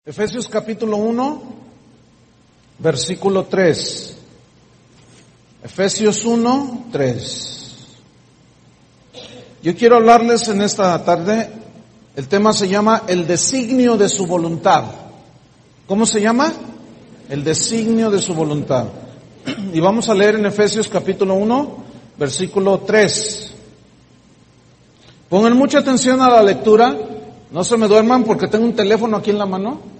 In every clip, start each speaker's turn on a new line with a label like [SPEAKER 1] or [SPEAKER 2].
[SPEAKER 1] Efesios capítulo 1, versículo 3. Efesios 1, 3. Yo quiero hablarles en esta tarde, el tema se llama el designio de su voluntad. ¿Cómo se llama? El designio de su voluntad. Y vamos a leer en Efesios capítulo 1, versículo 3. Pongan mucha atención a la lectura, no se me duerman porque tengo un teléfono aquí en la mano.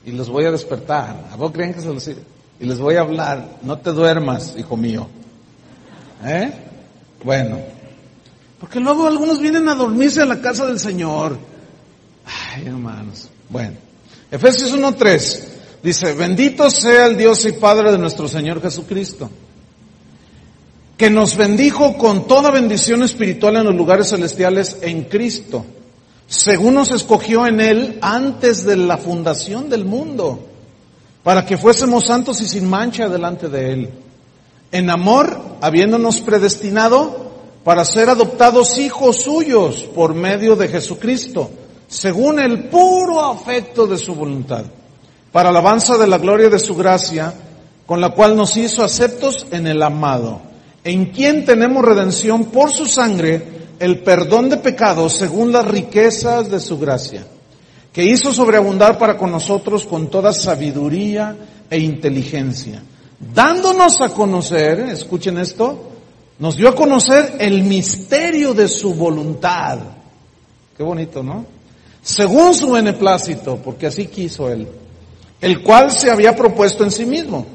[SPEAKER 1] Y los voy a despertar. ¿A vos creen que se los sirve? Y les voy a hablar. No te duermas, hijo mío. Bueno. Porque luego algunos vienen a dormirse a la casa del Señor. Ay, hermanos. Bueno. Efesios 1:3 dice: bendito sea el Dios y Padre de nuestro Señor Jesucristo, que nos bendijo con toda bendición espiritual en los lugares celestiales en Cristo, según nos escogió en Él antes de la fundación del mundo, para que fuésemos santos y sin mancha delante de Él, en amor, habiéndonos predestinado para ser adoptados hijos suyos por medio de Jesucristo, según el puro afecto de su voluntad, para alabanza de la gloria de su gracia, con la cual nos hizo aceptos en el amado, en quien tenemos redención por su sangre, el perdón de pecados según las riquezas de su gracia, que hizo sobreabundar para con nosotros con toda sabiduría e inteligencia, dándonos a conocer, escuchen esto, nos dio a conocer el misterio de su voluntad. Qué bonito, ¿no? Según su beneplácito, porque así quiso Él, el cual se había propuesto en sí mismo,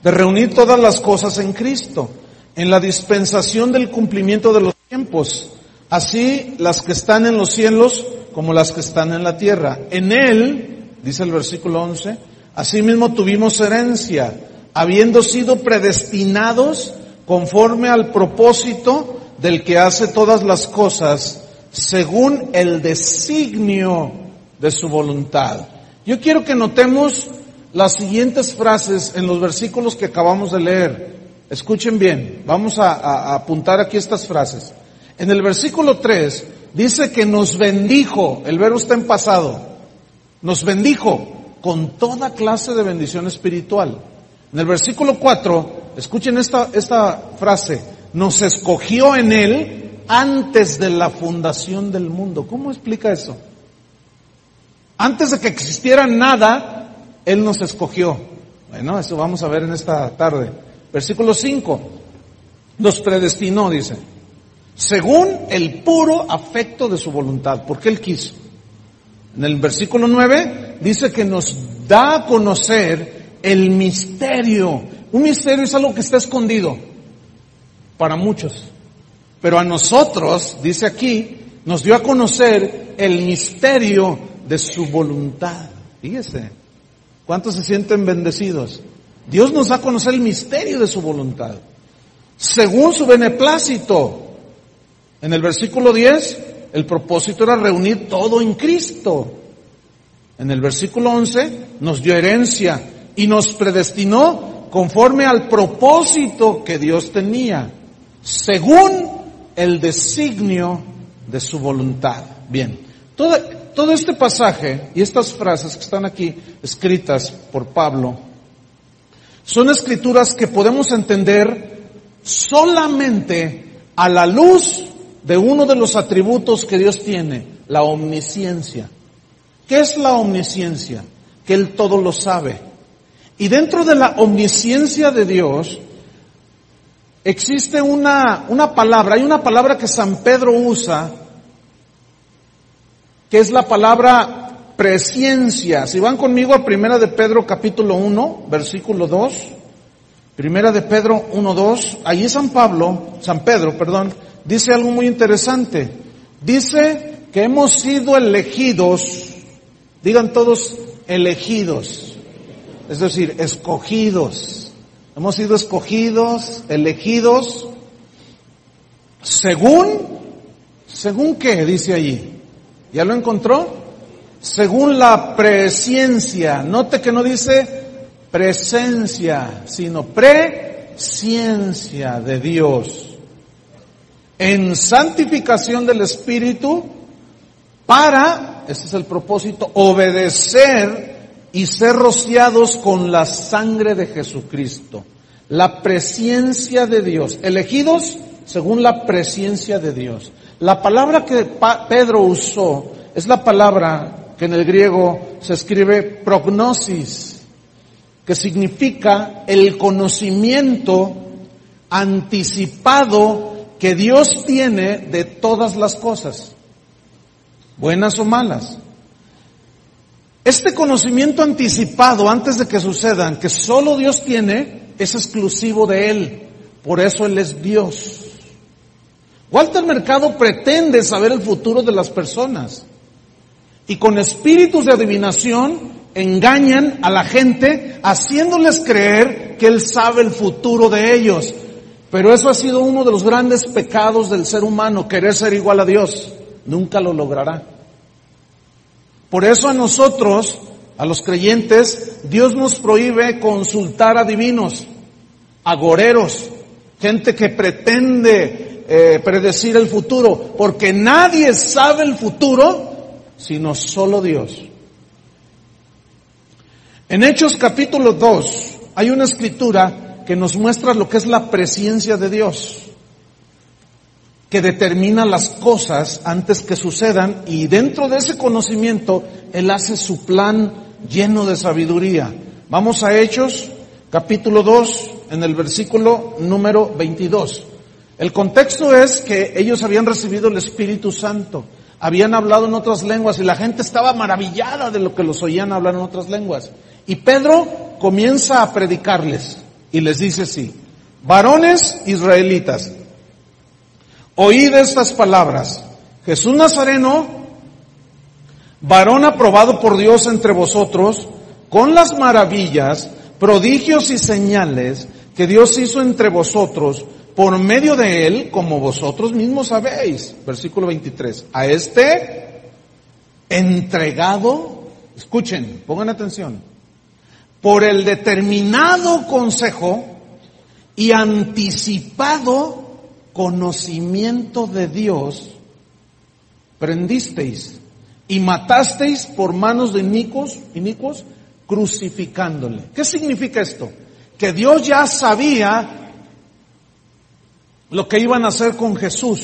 [SPEAKER 1] de reunir todas las cosas en Cristo, en la dispensación del cumplimiento de los tiempos, así las que están en los cielos como las que están en la tierra. En Él, dice el versículo 11, asimismo tuvimos herencia, habiendo sido predestinados conforme al propósito del que hace todas las cosas, según el designio de su voluntad. Yo quiero que notemos las siguientes frases en los versículos que acabamos de leer. Escuchen bien, vamos a apuntar aquí estas frases. En el versículo 3 dice que nos bendijo, el verbo está en pasado, nos bendijo con toda clase de bendición espiritual. En el versículo 4, escuchen esta frase, nos escogió en Él antes de la fundación del mundo. ¿Cómo explica eso? Antes de que existiera nada, Él nos escogió. Bueno, eso vamos a ver en esta tarde. Versículo 5, nos predestinó, dice, según el puro afecto de su voluntad, porque Él quiso. En el versículo 9 dice que nos da a conocer el misterio. Un misterio es algo que está escondido para muchos, pero a nosotros, dice aquí, nos dio a conocer el misterio de su voluntad. Fíjese, ¿cuántos se sienten bendecidos? Dios nos da a conocer el misterio de su voluntad, según su beneplácito. En el versículo 10, el propósito era reunir todo en Cristo. En el versículo 11, nos dio herencia y nos predestinó conforme al propósito que Dios tenía, según el designio de su voluntad. Bien, todo este pasaje y estas frases que están aquí escritas por Pablo son escrituras que podemos entender solamente a la luz de uno de los atributos que Dios tiene, la omnisciencia. ¿Qué es la omnisciencia? Que Él todo lo sabe. Y dentro de la omnisciencia de Dios existe una palabra, hay una palabra que San Pedro usa, que es la palabra presciencia. Si van conmigo a Primera de Pedro capítulo 1, versículo 2, Primera de Pedro 1:2, allí San Pedro, dice algo muy interesante. Dice que hemos sido elegidos, digan todos elegidos, es decir, escogidos. Hemos sido escogidos, elegidos, ¿según qué? Dice allí. ¿Ya lo encontró? Según la presciencia. Note que no dice presencia, sino presciencia de Dios, en santificación del Espíritu este es el propósito, obedecer y ser rociados con la sangre de Jesucristo. La presciencia de Dios, elegidos según la presciencia de Dios. La palabra que Pedro usó es la palabra que en el griego se escribe prognosis, que significa el conocimiento anticipado que Dios tiene de todas las cosas, buenas o malas. Este conocimiento anticipado antes de que sucedan, que solo Dios tiene, es exclusivo de Él. Por eso Él es Dios. Walter Mercado pretende saber el futuro de las personas y con espíritus de adivinación engañan a la gente haciéndoles creer que Él sabe el futuro de ellos. Pero eso ha sido uno de los grandes pecados del ser humano, querer ser igual a Dios. Nunca lo logrará. Por eso a nosotros, a los creyentes, Dios nos prohíbe consultar a divinos, agoreros, gente que pretende predecir el futuro, porque nadie sabe el futuro sino solo Dios. En Hechos capítulo 2 hay una escritura que nos muestra lo que es la presciencia de Dios, que determina las cosas antes que sucedan, y dentro de ese conocimiento Él hace su plan lleno de sabiduría. Vamos a Hechos capítulo 2 en el versículo número 22. El contexto es que ellos habían recibido el Espíritu Santo, habían hablado en otras lenguas y la gente estaba maravillada de lo que los oían hablar en otras lenguas. Y Pedro comienza a predicarles y les dice así: varones israelitas, oíd estas palabras. Jesús Nazareno, varón aprobado por Dios entre vosotros, con las maravillas, prodigios y señales que Dios hizo entre vosotros, por medio de Él, como vosotros mismos sabéis. Versículo 23. A este entregado, escuchen, pongan atención, por el determinado consejo y anticipado conocimiento de Dios, prendisteis y matasteis por manos de inicuos, crucificándole. ¿Qué significa esto? Que Dios ya sabía lo que iban a hacer con Jesús,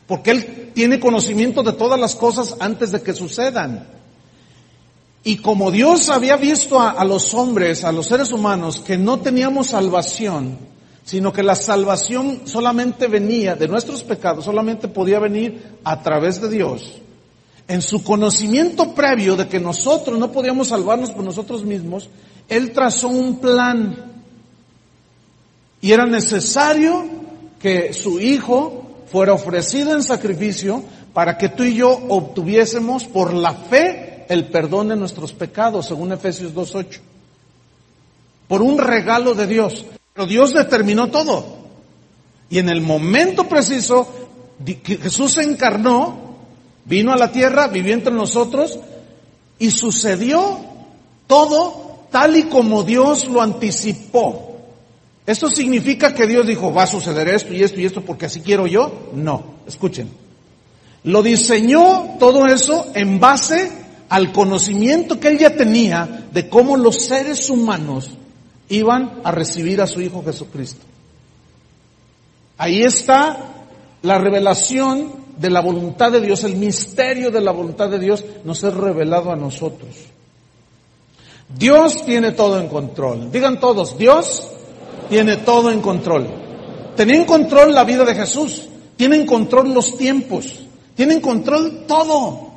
[SPEAKER 1] porque Él tiene conocimiento de todas las cosas antes de que sucedan. Y como Dios había visto a los hombres, a los seres humanos, que no teníamos salvación, sino que la salvación solamente venía de nuestros pecados, solamente podía venir a través de Dios, en su conocimiento previo de que nosotros no podíamos salvarnos por nosotros mismos, Él trazó un plan. Y era necesario que su Hijo fuera ofrecido en sacrificio para que tú y yo obtuviésemos por la fe el perdón de nuestros pecados, según Efesios 2:8. Por un regalo de Dios. Pero Dios determinó todo. Y en el momento preciso, que Jesús se encarnó, vino a la tierra, vivió entre nosotros, y sucedió todo tal y como Dios lo anticipó. ¿Esto significa que Dios dijo, va a suceder esto y esto y esto porque así quiero yo? No, escuchen. Lo diseñó todo eso en base al conocimiento que Él ya tenía de cómo los seres humanos iban a recibir a su Hijo Jesucristo. Ahí está la revelación de la voluntad de Dios, el misterio de la voluntad de Dios nos es revelado a nosotros. Dios tiene todo en control. Digan todos, Dios tiene todo en control. Tenía en control la vida de Jesús, tiene en control los tiempos, tiene en control todo.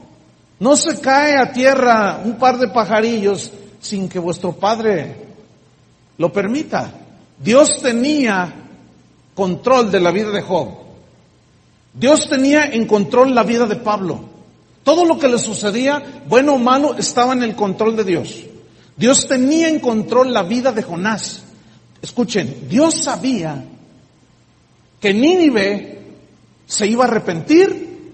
[SPEAKER 1] No se cae a tierra un par de pajarillos sin que vuestro Padre lo permita. Dios tenía control de la vida de Job. Dios tenía en control la vida de Pablo. Todo lo que le sucedía, bueno o malo, estaba en el control de Dios. Dios tenía en control la vida de Jonás. Escuchen, Dios sabía que Nínive se iba a arrepentir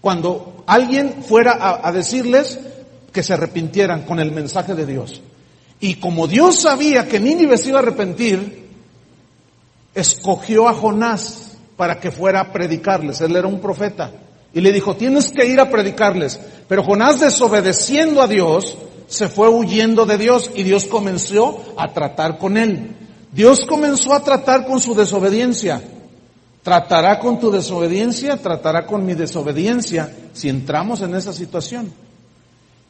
[SPEAKER 1] cuando alguien fuera a decirles que se arrepintieran con el mensaje de Dios. Y como Dios sabía que Nínive se iba a arrepentir, escogió a Jonás para que fuera a predicarles. Él era un profeta Y le dijo, tienes que ir a predicarles. Pero Jonás, desobedeciendo a Dios, se fue huyendo de Dios y Dios comenzó a tratar con él. Dios comenzó a tratar con su desobediencia. Tratará con tu desobediencia, tratará con mi desobediencia si entramos en esa situación.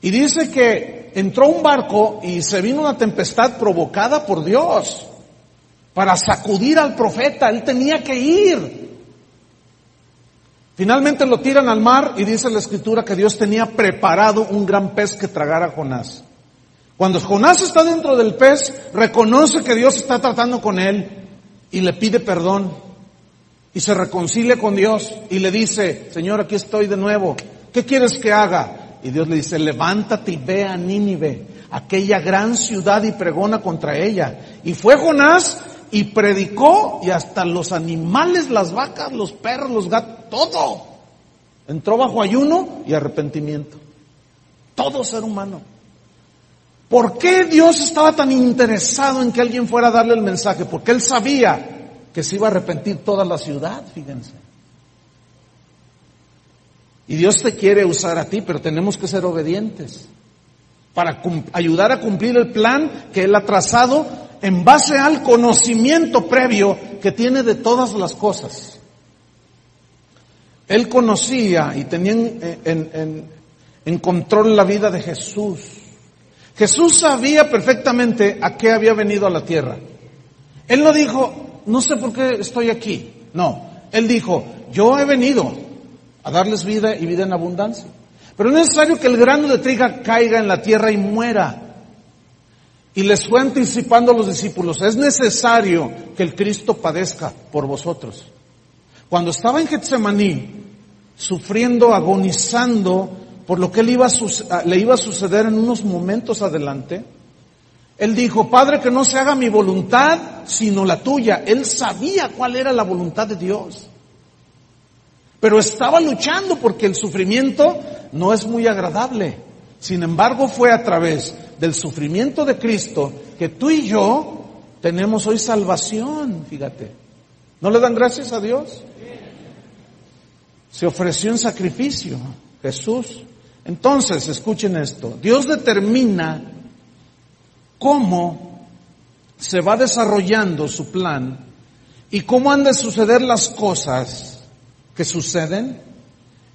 [SPEAKER 1] Y dice que entró un barco y se vino una tempestad provocada por Dios para sacudir al profeta. Él tenía que ir. Finalmente lo tiran al mar y dice la Escritura que Dios tenía preparado un gran pez que tragara a Jonás. Cuando Jonás está dentro del pez, reconoce que Dios está tratando con él y le pide perdón y se reconcilia con Dios y le dice, Señor, aquí estoy de nuevo, ¿qué quieres que haga? Y Dios le dice, levántate y ve a Nínive, aquella gran ciudad, y pregona contra ella. Y fue Jonás y predicó, y hasta los animales, las vacas, los perros, los gatos, todo entró bajo ayuno y arrepentimiento. Todo ser humano. ¿Por qué Dios estaba tan interesado en que alguien fuera a darle el mensaje? Porque Él sabía que se iba a arrepentir toda la ciudad, fíjense. Y Dios te quiere usar a ti, pero tenemos que ser obedientes para ayudar a cumplir el plan que Él ha trazado en base al conocimiento previo que tiene de todas las cosas. Él conocía y tenía en control la vida de Jesús. Jesús sabía perfectamente a qué había venido a la tierra. Él no dijo, no sé por qué estoy aquí. No, Él dijo, yo he venido a darles vida y vida en abundancia. Pero no es necesario que el grano de trigo caiga en la tierra y muera. Y les fue anticipando a los discípulos, es necesario que el Cristo padezca por vosotros. Cuando estaba en Getsemaní, sufriendo, agonizando por lo que le iba a suceder en unos momentos adelante, Él dijo, Padre, que no se haga mi voluntad, sino la tuya. Él sabía cuál era la voluntad de Dios. Pero estaba luchando porque el sufrimiento no es muy agradable. Sin embargo, fue a través del sufrimiento de Cristo que tú y yo tenemos hoy salvación, fíjate. ¿No le dan gracias a Dios? Se ofreció en sacrificio, Jesús. Entonces, escuchen esto. Dios determina cómo se va desarrollando su plan y cómo han de suceder las cosas que suceden.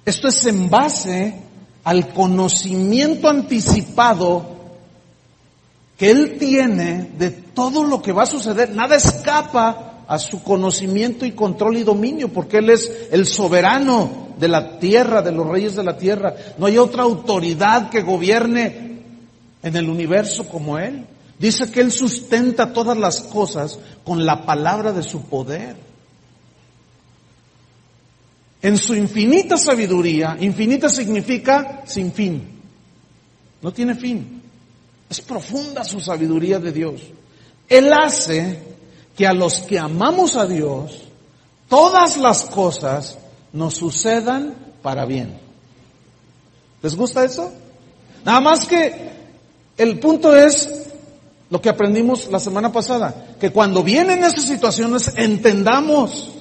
[SPEAKER 1] Esto es en base al conocimiento anticipado que Él tiene de todo lo que va a suceder. Nada escapa a su conocimiento y control y dominio, porque Él es el soberano de la tierra, de los reyes de la tierra. No hay otra autoridad que gobierne en el universo como Él. Dice que Él sustenta todas las cosas con la palabra de su poder. En su infinita sabiduría, infinita significa sin fin. No tiene fin. Es profunda su sabiduría de Dios. Él hace que a los que amamos a Dios, todas las cosas nos sucedan para bien. ¿Les gusta eso? Nada más que el punto es lo que aprendimos la semana pasada, que cuando vienen esas situaciones entendamos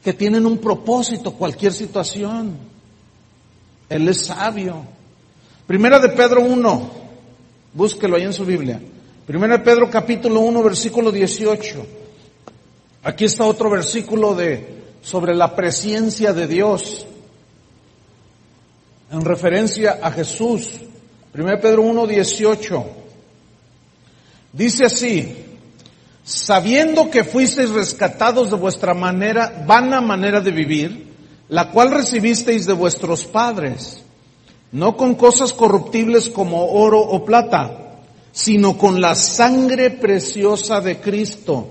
[SPEAKER 1] que tienen un propósito cualquier situación. Él es sabio. Primera de Pedro 1, búsquelo ahí en su Biblia. Primera de Pedro capítulo 1, versículo 18. Aquí está otro versículo sobre la presencia de Dios, en referencia a Jesús. Primera de Pedro 1, 18. Dice así: sabiendo que fuisteis rescatados de vuestra vana manera de vivir, la cual recibisteis de vuestros padres, no con cosas corruptibles como oro o plata, sino con la sangre preciosa de Cristo,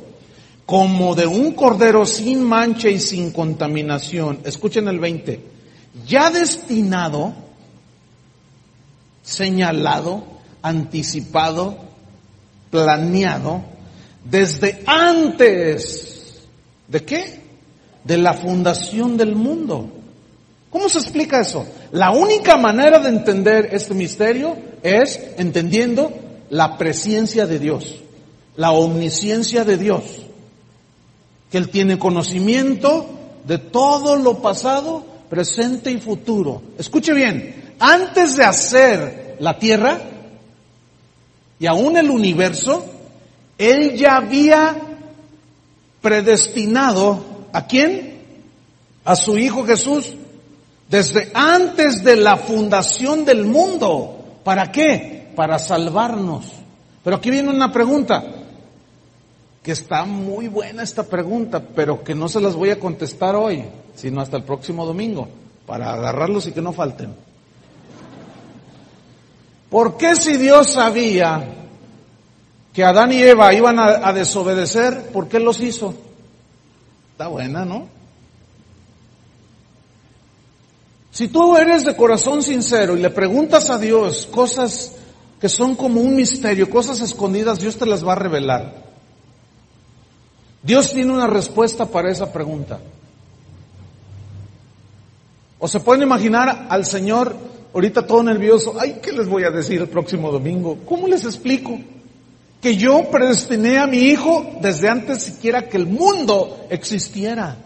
[SPEAKER 1] como de un cordero sin mancha y sin contaminación. Escuchen el 20. Ya destinado, señalado, anticipado, planeado, desde antes, ¿de qué? De la fundación del mundo. ¿Cómo se explica eso? La única manera de entender este misterio es entendiendo la presencia de Dios, la omnisciencia de Dios, que Él tiene conocimiento de todo lo pasado, presente y futuro. Escuche bien, antes de hacer la tierra y aún el universo, Él ya había predestinado, ¿a quién? A su Hijo Jesús, desde antes de la fundación del mundo. ¿Para qué? Para salvarnos. Pero aquí viene una pregunta, que está muy buena esta pregunta, pero que no se las voy a contestar hoy, sino hasta el próximo domingo, para agarrarlos y que no falten. ¿Por qué si Dios sabía que Adán y Eva iban a desobedecer, por qué los hizo? Está buena, ¿no? Si tú eres de corazón sincero y le preguntas a Dios cosas que son como un misterio, cosas escondidas, Dios te las va a revelar. Dios tiene una respuesta para esa pregunta. O se pueden imaginar al Señor ahorita todo nervioso. Ay, ¿qué les voy a decir el próximo domingo? ¿Cómo les explico? Que yo predestiné a mi hijo desde antes siquiera que el mundo existiera.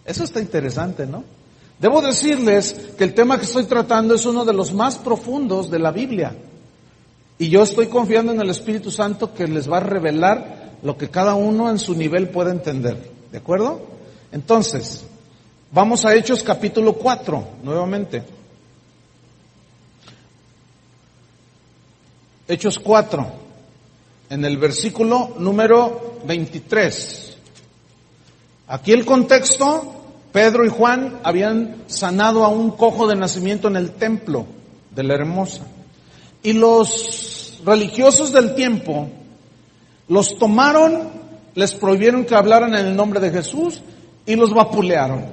[SPEAKER 1] Eso está interesante, ¿no? Debo decirles que el tema que estoy tratando es uno de los más profundos de la Biblia. Y yo estoy confiando en el Espíritu Santo que les va a revelar lo que cada uno en su nivel puede entender. ¿De acuerdo? Entonces, vamos a Hechos capítulo 4, nuevamente. Hechos 4, en el versículo número 23. Aquí el contexto, Pedro y Juan habían sanado a un cojo de nacimiento en el templo de la Hermosa. Y los religiosos del tiempo los tomaron, les prohibieron que hablaran en el nombre de Jesús y los vapulearon.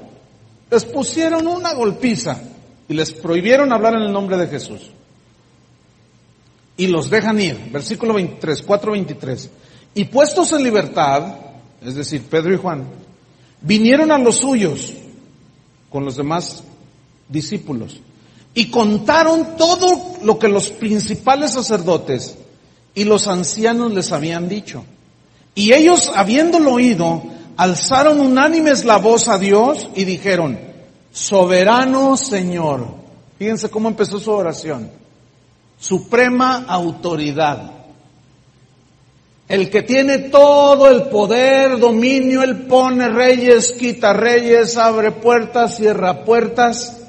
[SPEAKER 1] Les pusieron una golpiza y les prohibieron hablar en el nombre de Jesús. Y los dejan ir. Versículo 23, 4:23. Y puestos en libertad, es decir, Pedro y Juan, vinieron a los suyos con los demás discípulos y contaron todo lo que los principales sacerdotes y los ancianos les habían dicho. Y ellos, habiéndolo oído, alzaron unánimes la voz a Dios y dijeron: Soberano Señor. Fíjense cómo empezó su oración. Suprema autoridad. El que tiene todo el poder, dominio, Él pone reyes, quita reyes, abre puertas, cierra puertas.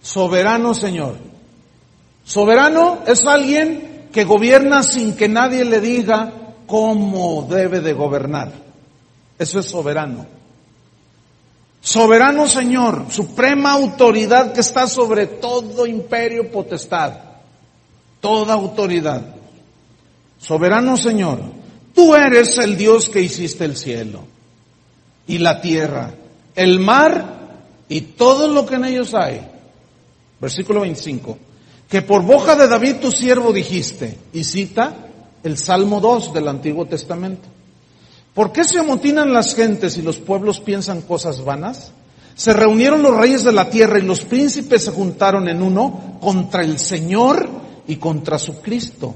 [SPEAKER 1] Soberano Señor. Soberano es alguien que gobierna sin que nadie le diga cómo debe de gobernar. Eso es soberano. Soberano Señor, suprema autoridad que está sobre todo imperio, potestad, toda autoridad. Soberano Señor, tú eres el Dios que hiciste el cielo y la tierra, el mar y todo lo que en ellos hay. Versículo 25. Que por boca de David tu siervo dijiste, y cita el Salmo 2 del Antiguo Testamento. ¿Por qué se amotinan las gentes y los pueblos piensan cosas vanas? Se reunieron los reyes de la tierra y los príncipes se juntaron en uno contra el Señor y contra su Cristo.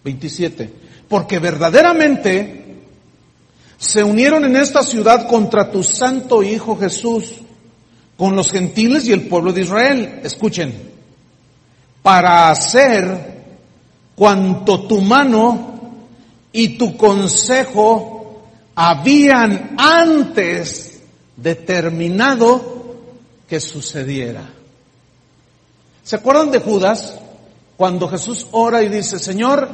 [SPEAKER 1] 27. Porque verdaderamente se unieron en esta ciudad contra tu santo Hijo Jesús, con los gentiles y el pueblo de Israel. Escuchen. Para hacer cuanto tu mano y tu consejo habían antes determinado que sucediera. ¿Se acuerdan de Judas? Cuando Jesús ora y dice: Señor,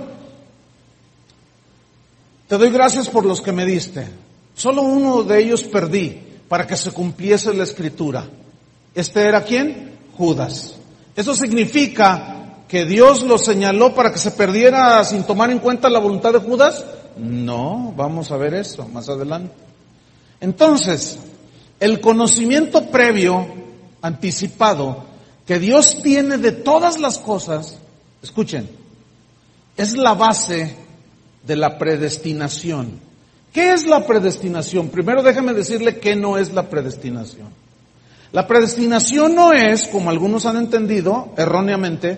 [SPEAKER 1] te doy gracias por los que me diste. Solo uno de ellos perdí para que se cumpliese la Escritura. ¿Este era quién? Judas. ¿Eso significa que Dios lo señaló para que se perdiera sin tomar en cuenta la voluntad de Judas? No, vamos a ver eso más adelante. Entonces, el conocimiento previo, anticipado, que Dios tiene de todas las cosas, escuchen, es la base de la predestinación. ¿Qué es la predestinación? Primero déjame decirle qué no es la predestinación. La predestinación no es, como algunos han entendido erróneamente,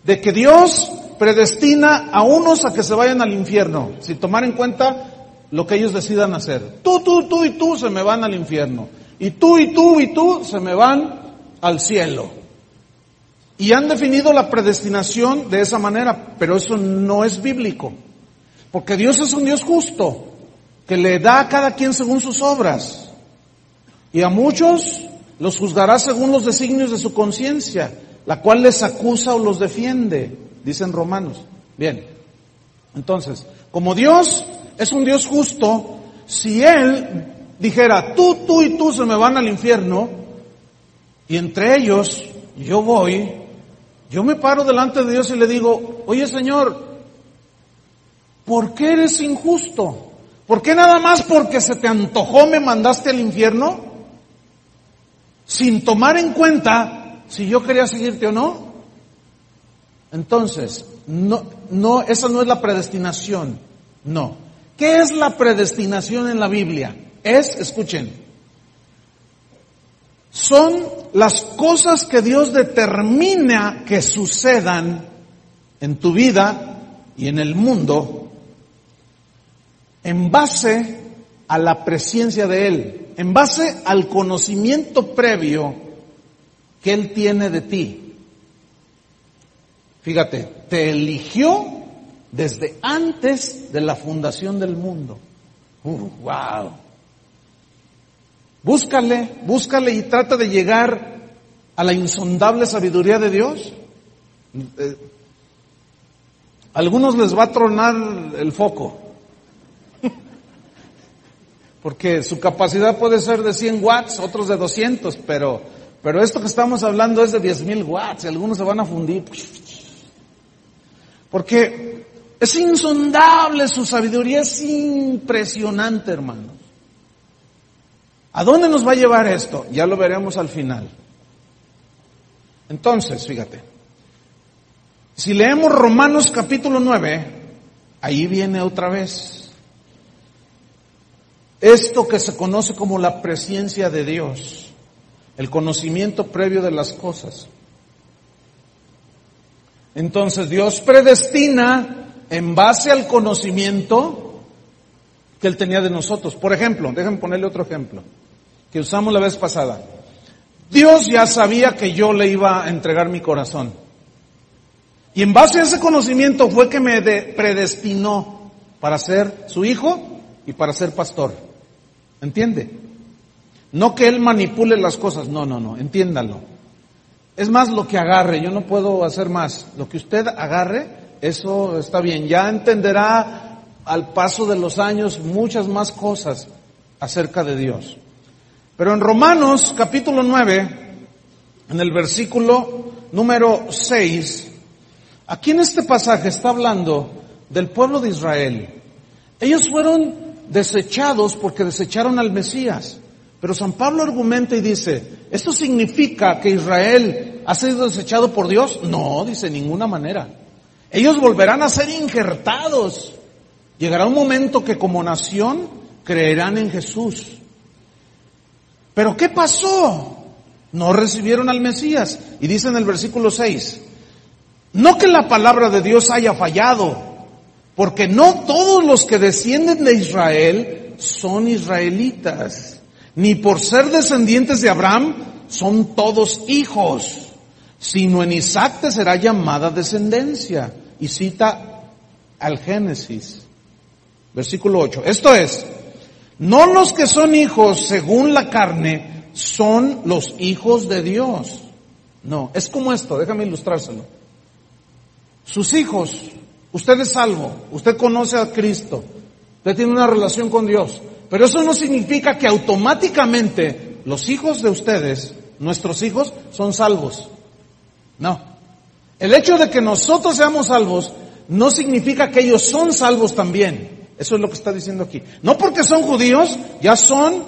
[SPEAKER 1] de que Dios predestina a unos a que se vayan al infierno, sin tomar en cuenta lo que ellos decidan hacer. Tú y tú se me van al infierno. y tú, y tú, y tú se me van al cielo. Y han definido la predestinación de esa manera, pero eso no es bíblico. Porque Dios es un Dios justo, que le da a cada quien según sus obras. Y a muchos los juzgará según los designios de su conciencia, la cual les acusa o los defiende, dicen Romanos. Bien, entonces, como Dios es un Dios justo, si Él dijera, tú y tú se me van al infierno, y entre ellos yo voy, yo me paro delante de Dios y le digo, oye Señor, ¿por qué eres injusto? ¿Por qué nada más porque se te antojó me mandaste al infierno? Sin tomar en cuenta si yo quería seguirte o no. Entonces, no, esa no es la predestinación, no. ¿Qué es la predestinación en la Biblia? Escuchen, son las cosas que Dios determina que sucedan en tu vida y en el mundo en base a la presencia de Él, en base al conocimiento previo que Él tiene de ti. Fíjate, te eligió desde antes de la fundación del mundo. Wow. Búscale y trata de llegar a la insondable sabiduría de Dios. A algunos les va a tronar el foco, porque su capacidad puede ser de 100 watts, otros de 200, pero esto que estamos hablando es de 10,000 watts y algunos se van a fundir. Porque es insondable, su sabiduría es impresionante, hermanos. ¿A dónde nos va a llevar esto? Ya lo veremos al final. Entonces, fíjate, si leemos Romanos capítulo 9, ahí viene otra vez esto que se conoce como la presencia de Dios, el conocimiento previo de las cosas. Entonces Dios predestina en base al conocimiento que Él tenía de nosotros. Por ejemplo, déjenme ponerle otro ejemplo que usamos la vez pasada. Dios ya sabía que yo le iba a entregar mi corazón. Y en base a ese conocimiento fue que me predestinó para ser su hijo y para ser pastor. ¿Entiende? No que Él manipule las cosas, no, entiéndalo. Es más lo que agarre, yo no puedo hacer más. Lo que usted agarre, eso está bien. Ya entenderá al paso de los años muchas más cosas acerca de Dios. Pero en Romanos capítulo 9, en el versículo número 6, aquí en este pasaje está hablando del pueblo de Israel. Ellos fueron desechados porque desecharon al Mesías. Pero San Pablo argumenta y dice, ¿esto significa que Israel ha sido desechado por Dios? No, dice, de ninguna manera. Ellos volverán a ser injertados. Llegará un momento que como nación creerán en Jesús. ¿Pero qué pasó? No recibieron al Mesías. Y dice en el versículo 6, no que la palabra de Dios haya fallado, porque no todos los que descienden de Israel son israelitas, ni por ser descendientes de Abraham son todos hijos, sino en Isaac te será llamada descendencia. Y cita al Génesis, versículo 8. Esto es, no los que son hijos según la carne son los hijos de Dios. No, es como esto, déjame ilustrárselo. Sus hijos, usted es salvo, usted conoce a Cristo, usted tiene una relación con Dios, pero eso no significa que automáticamente los hijos de ustedes, nuestros hijos, son salvos. No. El hecho de que nosotros seamos salvos no significa que ellos son salvos también. Eso es lo que está diciendo aquí. No porque son judíos, ya son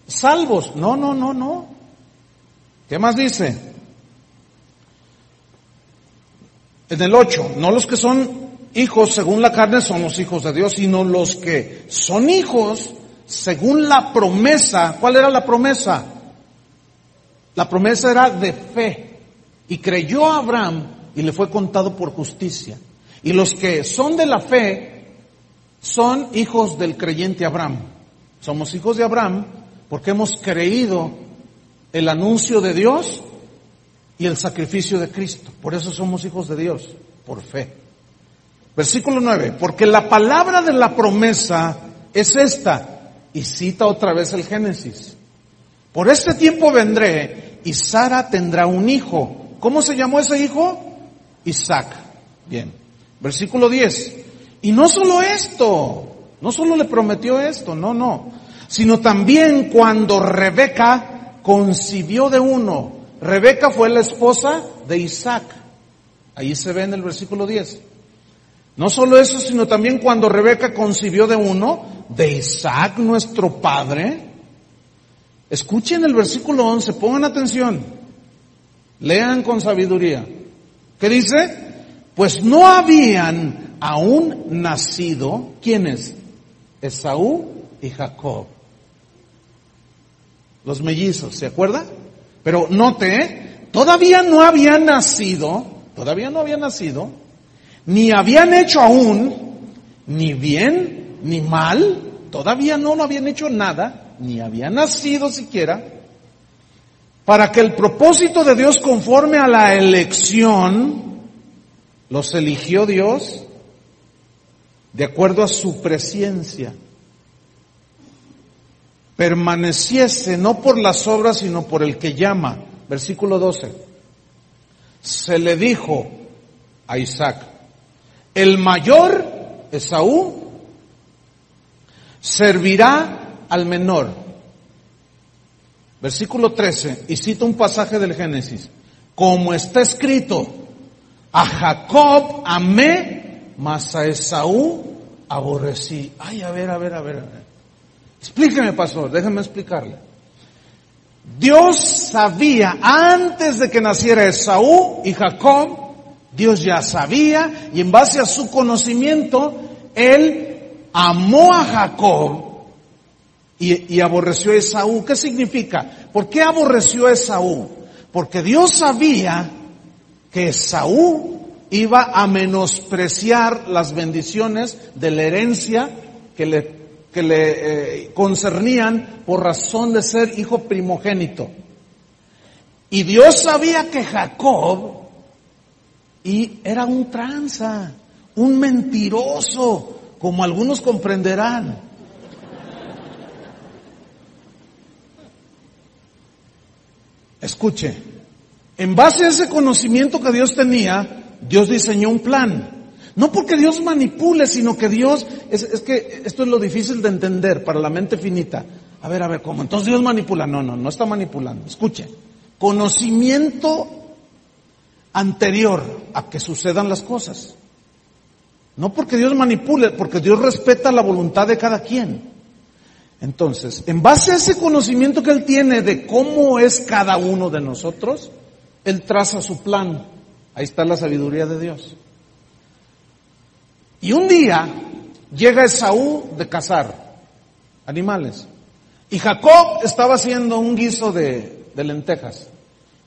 [SPEAKER 1] salvos. No. ¿Qué más dice? En el 8, no los que son hijos según la carne son los hijos de Dios, sino los que son hijos según la promesa. ¿Cuál era la promesa? La promesa era de fe. Y creyó a Abraham y le fue contado por justicia. Y los que son de la fe son hijos del creyente Abraham. Somos hijos de Abraham Porque hemos creído el anuncio de Dios y el sacrificio de Cristo. Por eso somos hijos de Dios, por fe. Versículo 9, porque la palabra de la promesa es esta, y cita otra vez el Génesis. Por este tiempo vendré y Sara tendrá un hijo. ¿Cómo se llamó ese hijo? Isaac. Bien. Versículo 10. Y no solo esto, no solo le prometió esto, no, sino también cuando Rebeca concibió de uno. Rebeca fue la esposa de Isaac. Ahí se ve en el versículo 10. No solo eso, sino también cuando Rebeca concibió de uno, de Isaac nuestro padre. Escuchen el versículo 11, pongan atención. Lean con sabiduría. ¿Qué dice? Pues no habían aún nacido, ¿quiénes? Esaú y Jacob. Los mellizos, ¿se acuerda? Pero note, todavía no había nacido, ni habían hecho aún, ni bien, ni mal, todavía no lo habían hecho nada, ni había nacido siquiera, para que el propósito de Dios conforme a la elección, los eligió Dios de acuerdo a su presciencia, permaneciese no por las obras, sino por el que llama. Versículo 12. Se le dijo a Isaac, el mayor, Esaú, servirá al menor. Versículo 13, y cita un pasaje del Génesis. Como está escrito, a Jacob amé, mas a Esaú aborrecí. Ay, a ver. Explíqueme, pastor, déjeme explicarle. Dios sabía, antes de que naciera Esaú y Jacob, Dios ya sabía, y en base a su conocimiento, Él amó a Jacob y aborreció a Esaú. ¿Qué significa? ¿Por qué aborreció a Esaú? Porque Dios sabía que Esaú iba a menospreciar las bendiciones de la herencia que le concernían por razón de ser hijo primogénito. Y Dios sabía que Jacob era un tranza, un mentiroso, como algunos comprenderán. Escuche, en base a ese conocimiento que Dios tenía, Dios diseñó un plan. No porque Dios manipule, sino que Dios, es que esto es lo difícil de entender para la mente finita. A ver, ¿cómo? Entonces Dios manipula. No está manipulando. Escuche, conocimiento anterior a que sucedan las cosas. No porque Dios manipule, porque Dios respeta la voluntad de cada quien. Entonces, en base a ese conocimiento que Él tiene de cómo es cada uno de nosotros, Él traza su plan. Ahí está la sabiduría de Dios. Y un día llega Esaú de cazar animales. Y Jacob estaba haciendo un guiso de lentejas.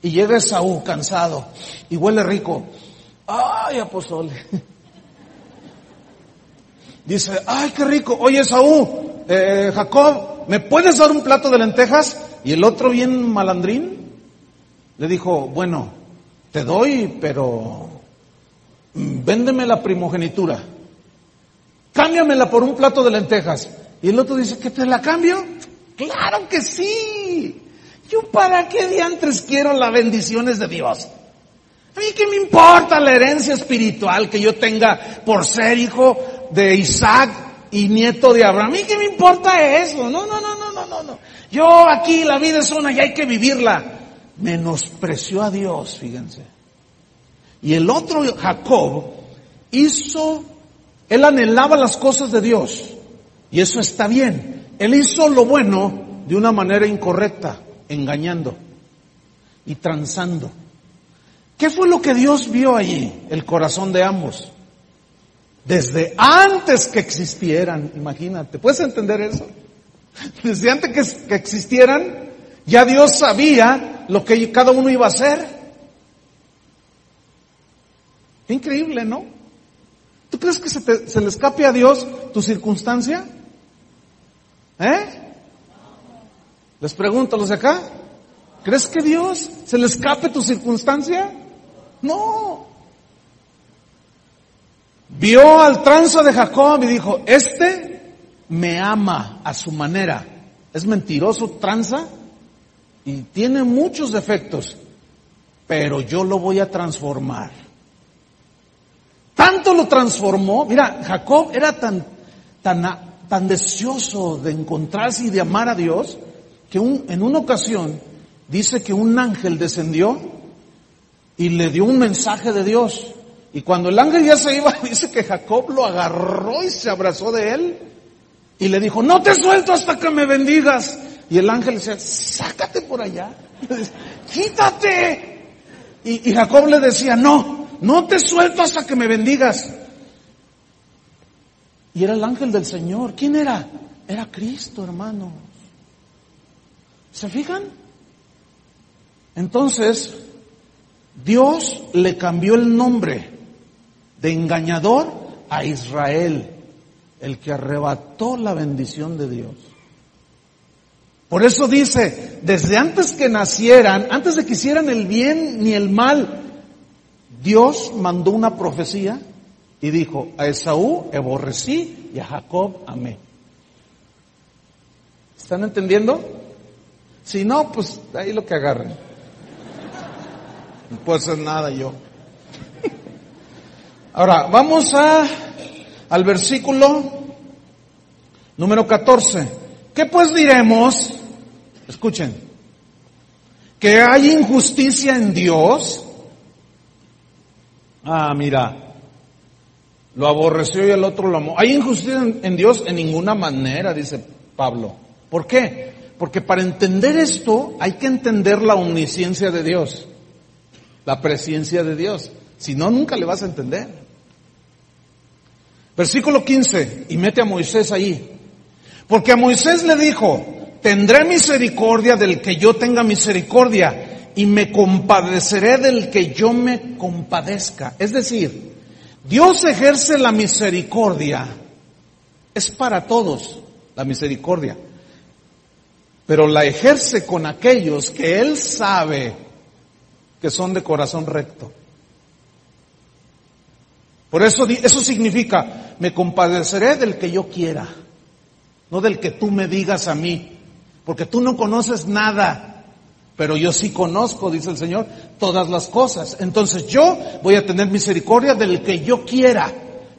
[SPEAKER 1] Y llega Esaú cansado y huele rico. ¡Ay, apóstol! Dice, ¡ay, qué rico! Oye, Esaú, Jacob, ¿me puedes dar un plato de lentejas? Y el otro, bien malandrín, le dijo, bueno, te doy, pero véndeme la primogenitura. Cámbiamela por un plato de lentejas. Y el otro dice, ¿que te la cambio? ¡Claro que sí! ¿Yo para qué diantres quiero las bendiciones de Dios? A mí qué me importa la herencia espiritual que yo tenga por ser hijo de Isaac y nieto de Abraham. A mí qué me importa eso. No. Yo aquí la vida es una y hay que vivirla. Menospreció a Dios, fíjense. Y el otro, Jacob, él anhelaba las cosas de Dios. Y eso está bien. Él hizo lo bueno de una manera incorrecta, engañando y transando. ¿Qué fue lo que Dios vio allí? El corazón de ambos. Desde antes que existieran, imagínate, ¿puedes entender eso? Desde antes que existieran, ya Dios sabía lo que cada uno iba a hacer. Qué increíble, ¿no? ¿Tú crees que se le escape a Dios tu circunstancia? Les pregunto, ¿los de acá? ¿Crees que Dios se le escape tu circunstancia? No. Vio al tranza de Jacob y dijo, este me ama a su manera. Es mentiroso, tranza, y tiene muchos defectos, pero yo lo voy a transformar. Tanto lo transformó. Mira, Jacob era tan deseoso de encontrarse y de amar a Dios, que en una ocasión dice que un ángel descendió y le dio un mensaje de Dios. Y cuando el ángel ya se iba, dice que Jacob lo agarró y se abrazó de él y le dijo, no te suelto hasta que me bendigas. Y el ángel decía, sácate por allá, quítate. Y Jacob le decía, no te suelto hasta que me bendigas. Y era el ángel del Señor. ¿Quién era? Era Cristo, hermanos. ¿Se fijan? Entonces, Dios le cambió el nombre de engañador a Israel, el que arrebató la bendición de Dios. Por eso dice, desde antes que nacieran, antes de que hicieran el bien ni el mal, Dios mandó una profecía y dijo, a Esaú aborrecí y a Jacob amé. ¿Están entendiendo? Si no, pues ahí lo que agarren. No puedo hacer nada yo. Ahora, vamos al versículo número 14. ¿Qué pues diremos? Escuchen. ¿Que hay injusticia en Dios? Mira, lo aborreció y el otro lo amó. ¿Hay injusticia en Dios? En ninguna manera, dice Pablo. ¿Por qué? Porque para entender esto hay que entender la omnisciencia de Dios, la presciencia de Dios. Si no, nunca le vas a entender. Versículo 15, y mete a Moisés ahí. Porque a Moisés le dijo, tendré misericordia del que yo tenga misericordia, y me compadeceré del que yo me compadezca. Es decir, Dios ejerce la misericordia. Es para todos la misericordia. Pero la ejerce con aquellos que Él sabe que son de corazón recto. Por eso significa, me compadeceré del que yo quiera, no del que tú me digas a mí, porque tú no conoces nada, pero yo sí conozco, dice el Señor, todas las cosas. Entonces yo voy a tener misericordia del que yo quiera,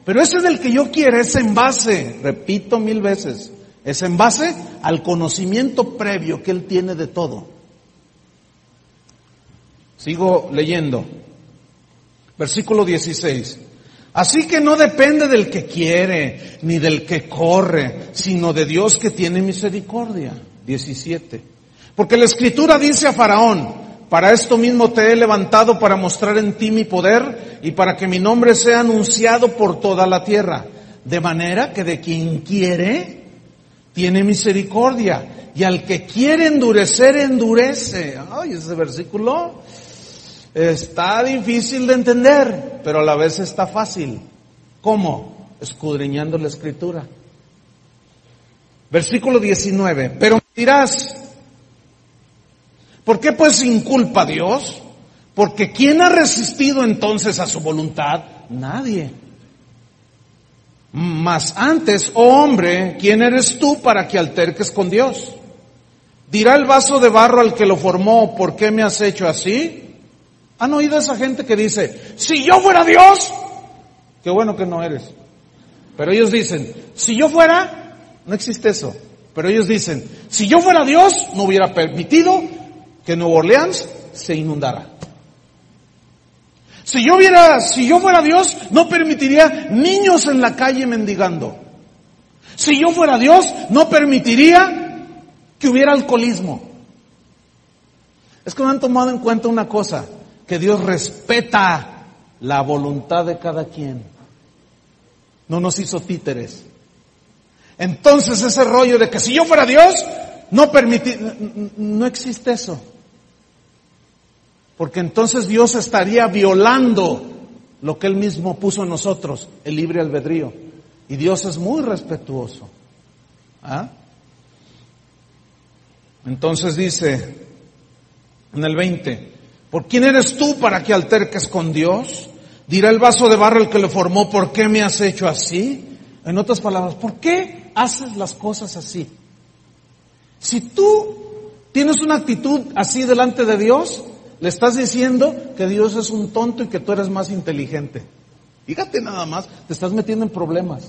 [SPEAKER 1] pero ese del que yo quiera es en base, repito 1000 veces, es en base al conocimiento previo que Él tiene de todo. Sigo leyendo. Versículo 16. Así que no depende del que quiere, ni del que corre, sino de Dios que tiene misericordia. 17. Porque la Escritura dice a Faraón, para esto mismo te he levantado para mostrar en ti mi poder y para que mi nombre sea anunciado por toda la tierra. De manera que de quien quiere, tiene misericordia. Y al que quiere endurecer, endurece. Ay, ese versículo está difícil de entender, pero a la vez está fácil. ¿Cómo? Escudriñando la Escritura. Versículo 19. Pero me dirás, ¿por qué pues inculpa a Dios? Porque ¿quién ha resistido entonces a su voluntad? Nadie. Mas antes, oh hombre, ¿quién eres tú para que alterques con Dios? Dirá el vaso de barro al que lo formó, ¿por qué me has hecho así? ¿Han oído a esa gente que dice, si yo fuera Dios? Qué bueno que no eres. Pero ellos dicen, si yo fuera, no existe eso. Pero ellos dicen, si yo fuera Dios, no hubiera permitido que Nueva Orleans se inundara. Si yo fuera Dios, no permitiría niños en la calle mendigando. Si yo fuera Dios, no permitiría que hubiera alcoholismo. Es que no han tomado en cuenta una cosa, que Dios respeta la voluntad de cada quien. No nos hizo títeres. Entonces ese rollo de que si yo fuera Dios, no existe eso. Porque entonces Dios estaría violando lo que Él mismo puso en nosotros, el libre albedrío. Y Dios es muy respetuoso. Entonces dice en el 20, ¿por quién eres tú para que alterques con Dios? Dirá el vaso de barro el que lo formó, ¿por qué me has hecho así? En otras palabras, ¿por qué haces las cosas así? Si tú tienes una actitud así delante de Dios, le estás diciendo que Dios es un tonto y que tú eres más inteligente. Fíjate nada más, te estás metiendo en problemas.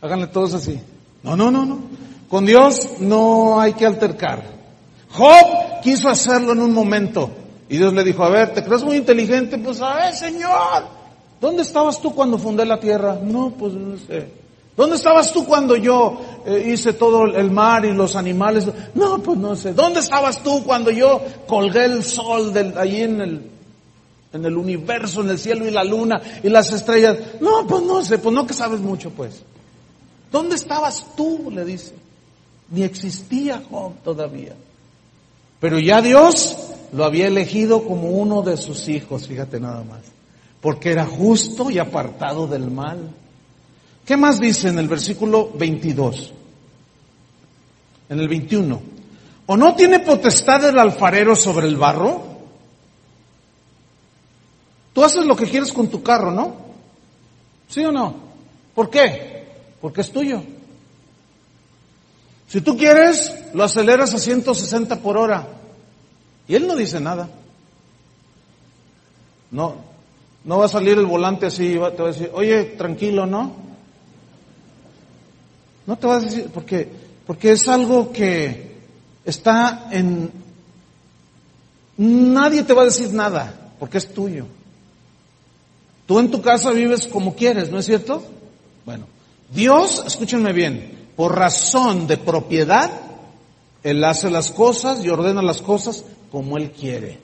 [SPEAKER 1] Háganle todos así. No. Con Dios no hay que altercar. Job quiso hacerlo en un momento. Y Dios le dijo, a ver, ¿te crees muy inteligente? Pues a ver, Señor, ¿dónde estabas tú cuando fundé la tierra? No, pues no sé. ¿Dónde estabas tú cuando yo hice todo el mar y los animales? No, pues no sé. ¿Dónde estabas tú cuando yo colgué el sol allí en el universo, en el cielo y la luna y las estrellas? No, pues no sé, pues no que sabes mucho, pues. ¿Dónde estabas tú? Le dice. Ni existía Job todavía. Pero ya Dios lo había elegido como uno de sus hijos, fíjate nada más. Porque era justo y apartado del mal. ¿Qué más dice en el versículo 22? En el 21. ¿O no tiene potestad el alfarero sobre el barro? Tú haces lo que quieres con tu carro, ¿no? ¿Sí o no? ¿Por qué? Porque es tuyo. Si tú quieres, lo aceleras a 160 por hora. Y él no dice nada. No va a salir el volante así, te va a decir, oye, tranquilo, ¿no? No te vas a decir, porque es algo que está en... Nadie te va a decir nada, porque es tuyo. Tú en tu casa vives como quieres, ¿no es cierto? Bueno, Dios, escúchenme bien, por razón de propiedad, Él hace las cosas y ordena las cosas como Él quiere.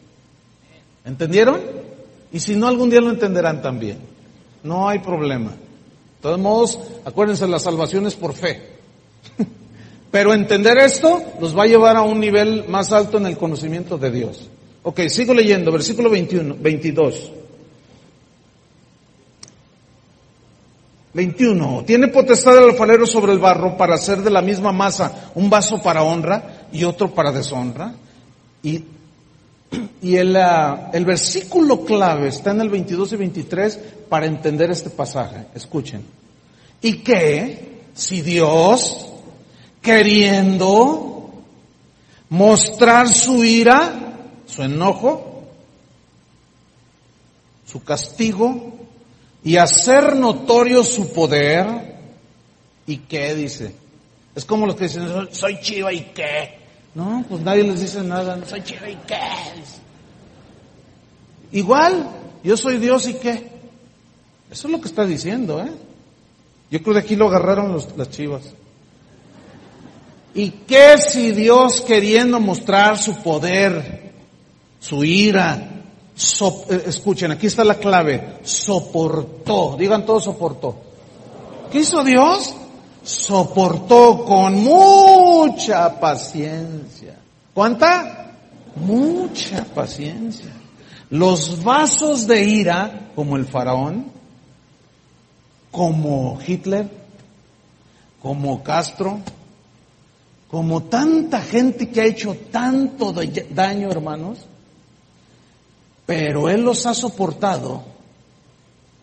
[SPEAKER 1] ¿Entendieron? Y si no, algún día lo entenderán también. No hay problema. De todos modos, acuérdense, la salvación es por fe. Pero entender esto los va a llevar a un nivel más alto en el conocimiento de Dios. Ok, sigo leyendo, versículo 22. 21. Tiene potestad el alfarero sobre el barro para hacer de la misma masa un vaso para honra y otro para deshonra. Y el versículo clave está en el 22 y 23 para entender este pasaje. Escuchen. Y que si Dios, queriendo mostrar su ira, su enojo, su castigo y hacer notorio su poder, ¿y qué dice? Es como los que dicen, soy chiva y qué. No, pues nadie les dice nada, soy chiva y qué. Igual, yo soy Dios y qué. Eso es lo que está diciendo, ¿eh? Yo creo que aquí lo agarraron las chivas. ¿Y qué si Dios, queriendo mostrar su poder, su ira, escuchen, aquí está la clave, soportó, digan todos soportó. ¿Qué hizo Dios? Soportó con mucha paciencia. ¿Cuánta? Mucha paciencia. Los vasos de ira, como el faraón, como Hitler, como Castro, como tanta gente que ha hecho tanto daño, hermanos, pero Él los ha soportado.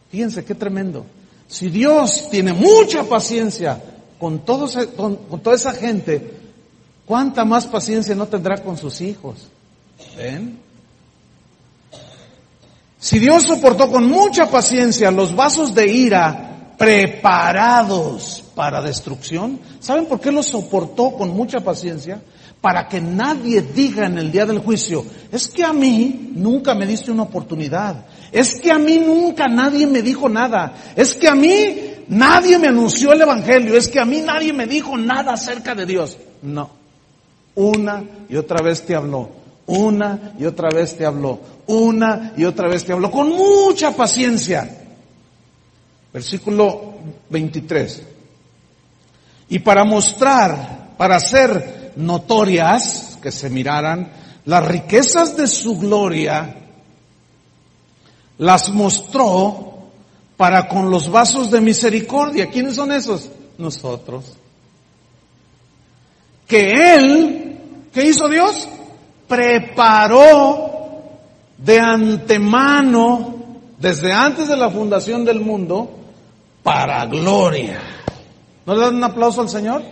[SPEAKER 1] Fíjense qué tremendo. Si Dios tiene mucha paciencia con toda esa gente, ¿cuánta más paciencia no tendrá con sus hijos? ¿Ven? Si Dios soportó con mucha paciencia los vasos de ira preparados para destrucción, ¿saben por qué los soportó con mucha paciencia? Para que nadie diga en el día del juicio, es que a mí nunca me diste una oportunidad, es que a mí nunca nadie me dijo nada, es que a mí nadie me anunció el evangelio, es que a mí nadie me dijo nada acerca de Dios. No, una y otra vez te habló, una y otra vez te habló, una y otra vez te habló, con mucha paciencia. Versículo 23. Y para mostrar, para hacer notorias, que se miraran, las riquezas de su gloria, las mostró para con los vasos de misericordia. ¿Quiénes son esos? Nosotros. que Él, ¿qué hizo Dios? Preparó de antemano, desde antes de la fundación del mundo, para gloria. ¿No le dan un aplauso al Señor?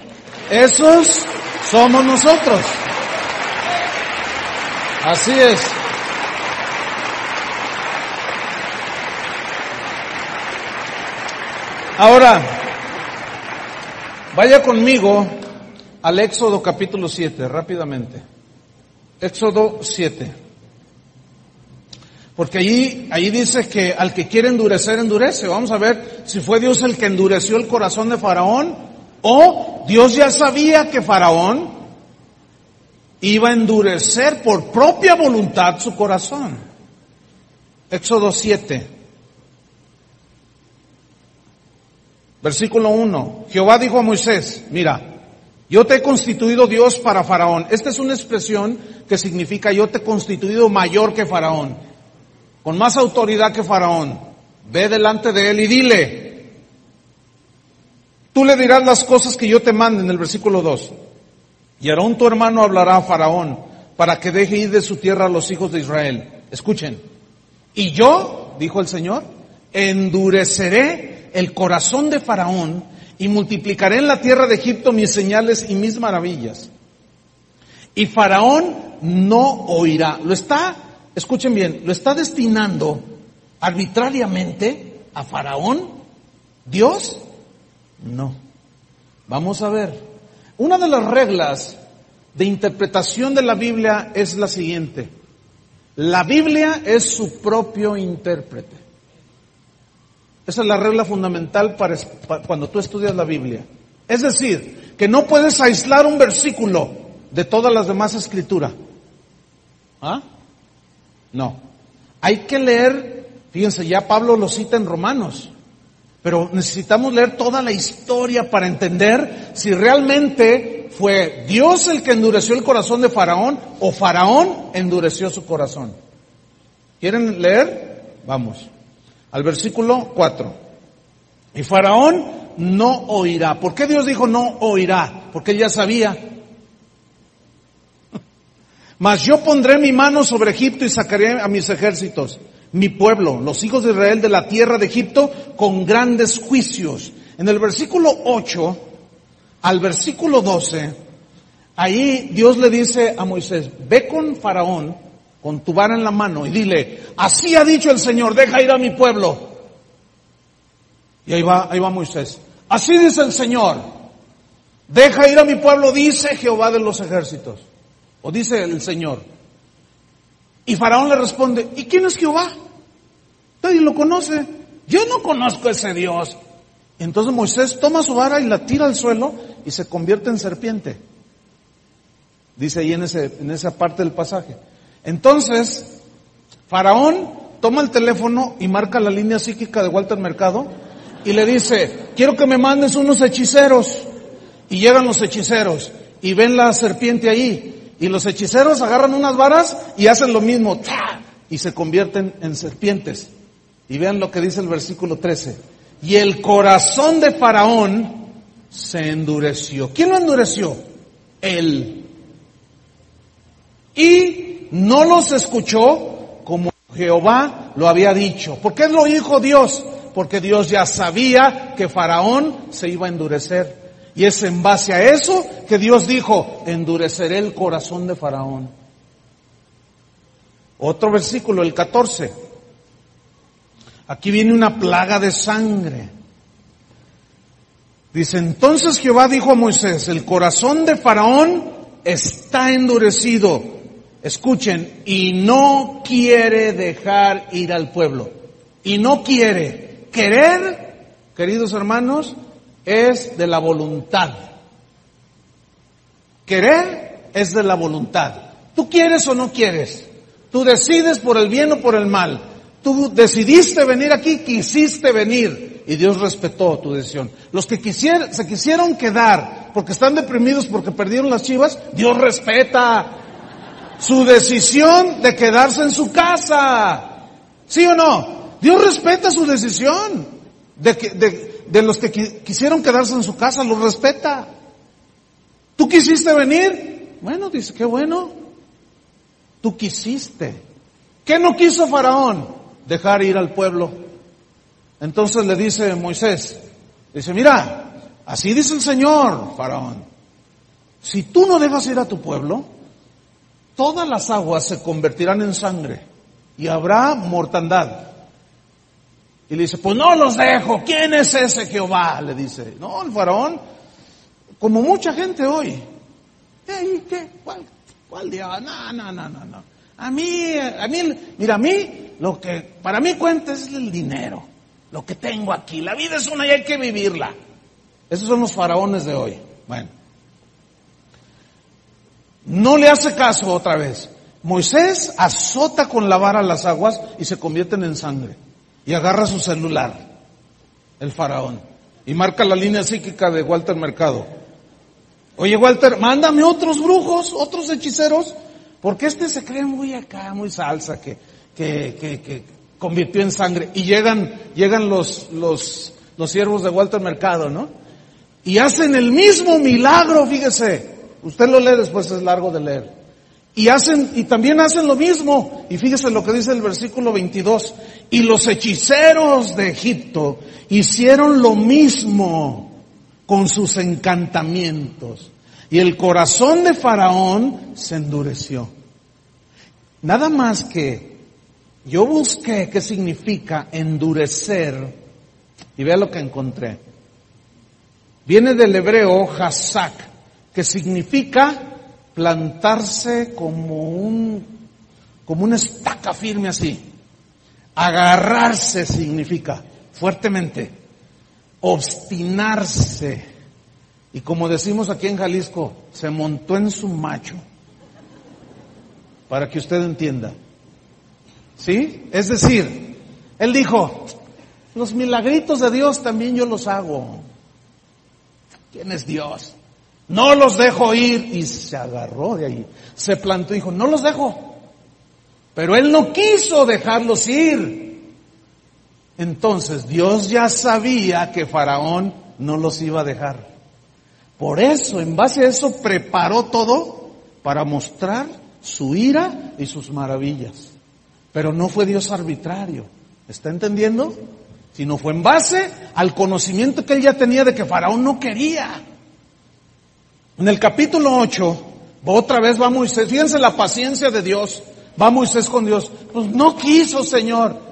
[SPEAKER 1] Esos somos nosotros. Así es. Ahora, vaya conmigo al Éxodo capítulo 7, rápidamente. Éxodo 7. Porque ahí dice que al que quiere endurecer, endurece. Vamos a ver si fue Dios el que endureció el corazón de Faraón, o Dios ya sabía que Faraón iba a endurecer por propia voluntad su corazón. Éxodo 7. Versículo 1. Jehová dijo a Moisés, mira, yo te he constituido Dios para Faraón. Esta es una expresión que significa yo te he constituido mayor que Faraón, con más autoridad que Faraón. Ve delante de él y dile, tú le dirás las cosas que yo te mande, en el versículo 2. Y Aarón tu hermano hablará a Faraón para que deje ir de su tierra a los hijos de Israel. Escuchen. Y yo, dijo el Señor, endureceré el corazón de Faraón y multiplicaré en la tierra de Egipto mis señales y mis maravillas. Y Faraón no oirá. Escuchen bien, lo está destinando arbitrariamente a Faraón. ¿Dios? No. Vamos a ver. Una de las reglas de interpretación de la Biblia es la siguiente. La Biblia es su propio intérprete. Esa es la regla fundamental para cuando tú estudias la Biblia. Es decir, que no puedes aislar un versículo de todas las demás escrituras. ¿Ah? No. Hay que leer, fíjense, ya Pablo lo cita en Romanos, pero necesitamos leer toda la historia para entender si realmente fue Dios el que endureció el corazón de Faraón o Faraón endureció su corazón. ¿Quieren leer? Vamos. Al versículo 4. Y Faraón no oirá. ¿Por qué Dios dijo no oirá? Porque él ya sabía. Mas yo pondré mi mano sobre Egipto y sacaré a mis ejércitos, mi pueblo, los hijos de Israel de la tierra de Egipto, con grandes juicios. En el versículo 8 al versículo 12, ahí Dios le dice a Moisés, ve con Faraón, con tu vara en la mano, y dile, así ha dicho el Señor, deja ir a mi pueblo. Y ahí va Moisés. Así dice el Señor, deja ir a mi pueblo, dice Jehová de los ejércitos. O dice el Señor. Y Faraón le responde, ¿y quién es Jehová? Nadie lo conoce. Yo no conozco a ese Dios. Entonces Moisés toma su vara y la tira al suelo y se convierte en serpiente. Dice ahí en esa parte del pasaje. Entonces, Faraón toma el teléfono y marca la línea psíquica de Walter Mercado y le dice, quiero que me mandes unos hechiceros. Y llegan los hechiceros y ven la serpiente ahí. Y los hechiceros agarran unas varas y hacen lo mismo, ¡tá!, y se convierten en serpientes. Y vean lo que dice el versículo 13. Y el corazón de Faraón se endureció. ¿Quién lo endureció? Él. Y no los escuchó como Jehová lo había dicho. ¿Por qué lo dijo Dios? Porque Dios ya sabía que Faraón se iba a endurecer. Y es en base a eso que Dios dijo, endureceré el corazón de Faraón. Otro versículo, el 14. Aquí viene una plaga de sangre. Dice, entonces Jehová dijo a Moisés, el corazón de Faraón está endurecido. Escuchen, y no quiere dejar ir al pueblo. Y no quiere. Querer, queridos hermanos, es de la voluntad. Querer es de la voluntad. ¿Tú quieres o no quieres? Tú decides por el bien o por el mal. Tú decidiste venir aquí, quisiste venir. Y Dios respetó tu decisión. Los que se quisieron quedar porque están deprimidos porque perdieron las Chivas, Dios respeta su decisión de quedarse en su casa. ¿Sí o no? Dios respeta su decisión de los que quisieron quedarse en su casa, los respeta. ¿Tú quisiste venir? Bueno, dice, qué bueno. Tú quisiste. ¿Qué no quiso Faraón? Dejar ir al pueblo. Entonces le dice Moisés, dice, mira, así dice el Señor, Faraón. Si tú no dejas ir a tu pueblo, todas las aguas se convertirán en sangre y habrá mortandad. Y le dice, pues no los dejo. ¿Quién es ese Jehová? Le dice. No, el Faraón, como mucha gente hoy. ¿Qué? ¿Cuál Dios? No. A mí, mira, lo que para mí cuenta es el dinero. Lo que tengo aquí. La vida es una y hay que vivirla. Esos son los faraones de hoy. Bueno. No le hace caso otra vez. Moisés azota con la vara las aguas y se convierten en sangre. Y agarra su celular, el faraón, y marca la línea psíquica de Walter Mercado. Oye, Walter, mándame otros brujos, otros hechiceros, porque se cree muy acá, muy salsa, que convirtió en sangre. Y llegan los siervos de Walter Mercado, ¿no? Y hacen el mismo milagro, fíjese. Usted lo lee después, es largo de leer. Y también hacen lo mismo. Y fíjese lo que dice el versículo 22. Y los hechiceros de Egipto hicieron lo mismo con sus encantamientos. Y el corazón de Faraón se endureció. Nada más que yo busqué qué significa endurecer. Y vea lo que encontré. Viene del hebreo hazak, que significa plantarse como una estaca firme así. Agarrarse significa fuertemente. Obstinarse. Y como decimos aquí en Jalisco, se montó en su macho. Para que usted entienda. ¿Sí? Es decir, él dijo, los milagritos de Dios también yo los hago. ¿Quién es Dios? No los dejo ir. Y se agarró de ahí. Se plantó y dijo, no los dejo. Pero él no quiso dejarlos ir. Entonces Dios ya sabía que Faraón no los iba a dejar. Por eso, en base a eso, preparó todo para mostrar su ira y sus maravillas. Pero no fue Dios arbitrario. ¿Está entendiendo? Sino fue en base al conocimiento que él ya tenía de que Faraón no quería. En el capítulo 8, otra vez va Moisés. Fíjense la paciencia de Dios. Va Moisés con Dios. Pues no quiso, Señor.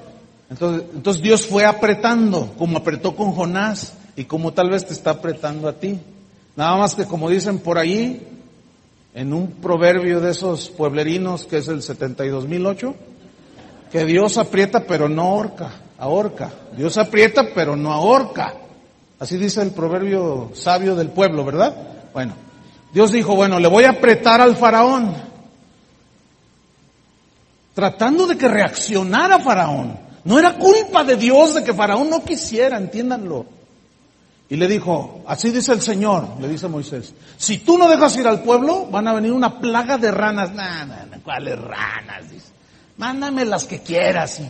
[SPEAKER 1] Entonces Dios fue apretando, como apretó con Jonás y como tal vez te está apretando a ti. Nada más que como dicen por ahí, en un proverbio de esos pueblerinos que es el 72,008, que Dios aprieta pero no ahorca. Dios aprieta pero no ahorca. Así dice el proverbio sabio del pueblo, ¿verdad? Bueno, Dios dijo, bueno, le voy a apretar al faraón. Tratando de que reaccionara Faraón. No era culpa de Dios de que Faraón no quisiera, entiéndanlo. Y le dijo, así dice el Señor, le dice Moisés, si tú no dejas ir al pueblo, van a venir una plaga de ranas. ¿Cuáles ranas? Dice, mándame las que quieras.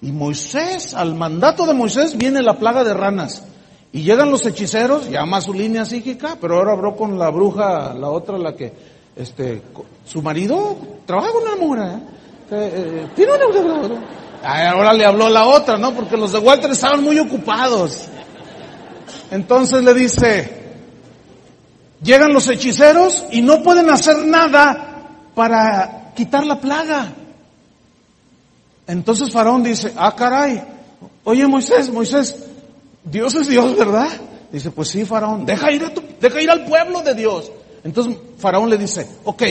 [SPEAKER 1] Y Moisés, al mandato de Moisés, viene la plaga de ranas. Y llegan los hechiceros, llama a su línea psíquica, pero ahora habló con la bruja, la otra, la que, su marido trabaja con una mujer, tiene una... Ahora le habló la otra, ¿no? Porque los de Walter estaban muy ocupados. Entonces le dice, llegan los hechiceros y no pueden hacer nada para quitar la plaga. Entonces Faraón dice, caray, oye Moisés, Dios es Dios, ¿verdad? Dice, pues sí, Faraón, deja ir al pueblo de Dios. Entonces Faraón le dice, ok,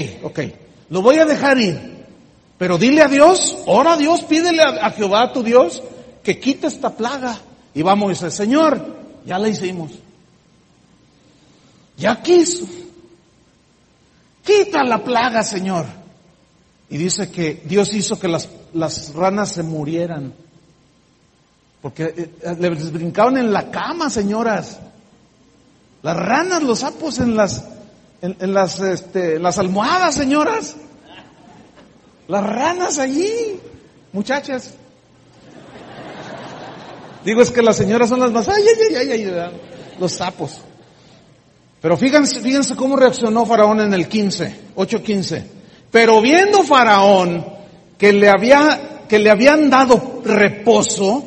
[SPEAKER 1] lo voy a dejar ir, pero dile a Dios, ora a Dios, pídele a Jehová tu Dios que quite esta plaga. Y va Moisés, Señor, ya la hicimos. Ya quiso. Quita la plaga, Señor. Y dice que Dios hizo que las ranas se murieran. Porque les brincaban en la cama, señoras. Las ranas, los sapos en las almohadas, señoras. Las ranas allí, muchachas. Digo, es que las señoras son las más, ay, los sapos. Pero fíjense cómo reaccionó Faraón en el 8:15. Pero viendo Faraón que le habían dado reposo,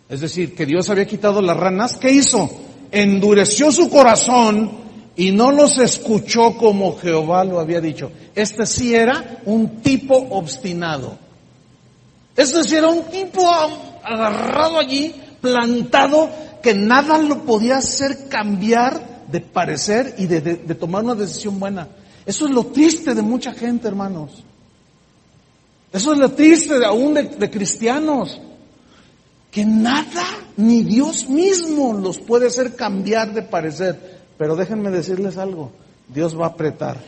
[SPEAKER 1] es decir, que Dios había quitado las ranas, ¿qué hizo? Endureció su corazón y no los escuchó como Jehová lo había dicho. Este sí era un tipo obstinado. Este sí era un tipo agarrado allí, plantado, que nada lo podía hacer cambiar de parecer y de tomar una decisión buena. Eso es lo triste de mucha gente, hermanos. Eso es lo triste aún de cristianos. Que nada, ni Dios mismo los puede hacer cambiar de parecer. Pero déjenme decirles algo, Dios va a apretar.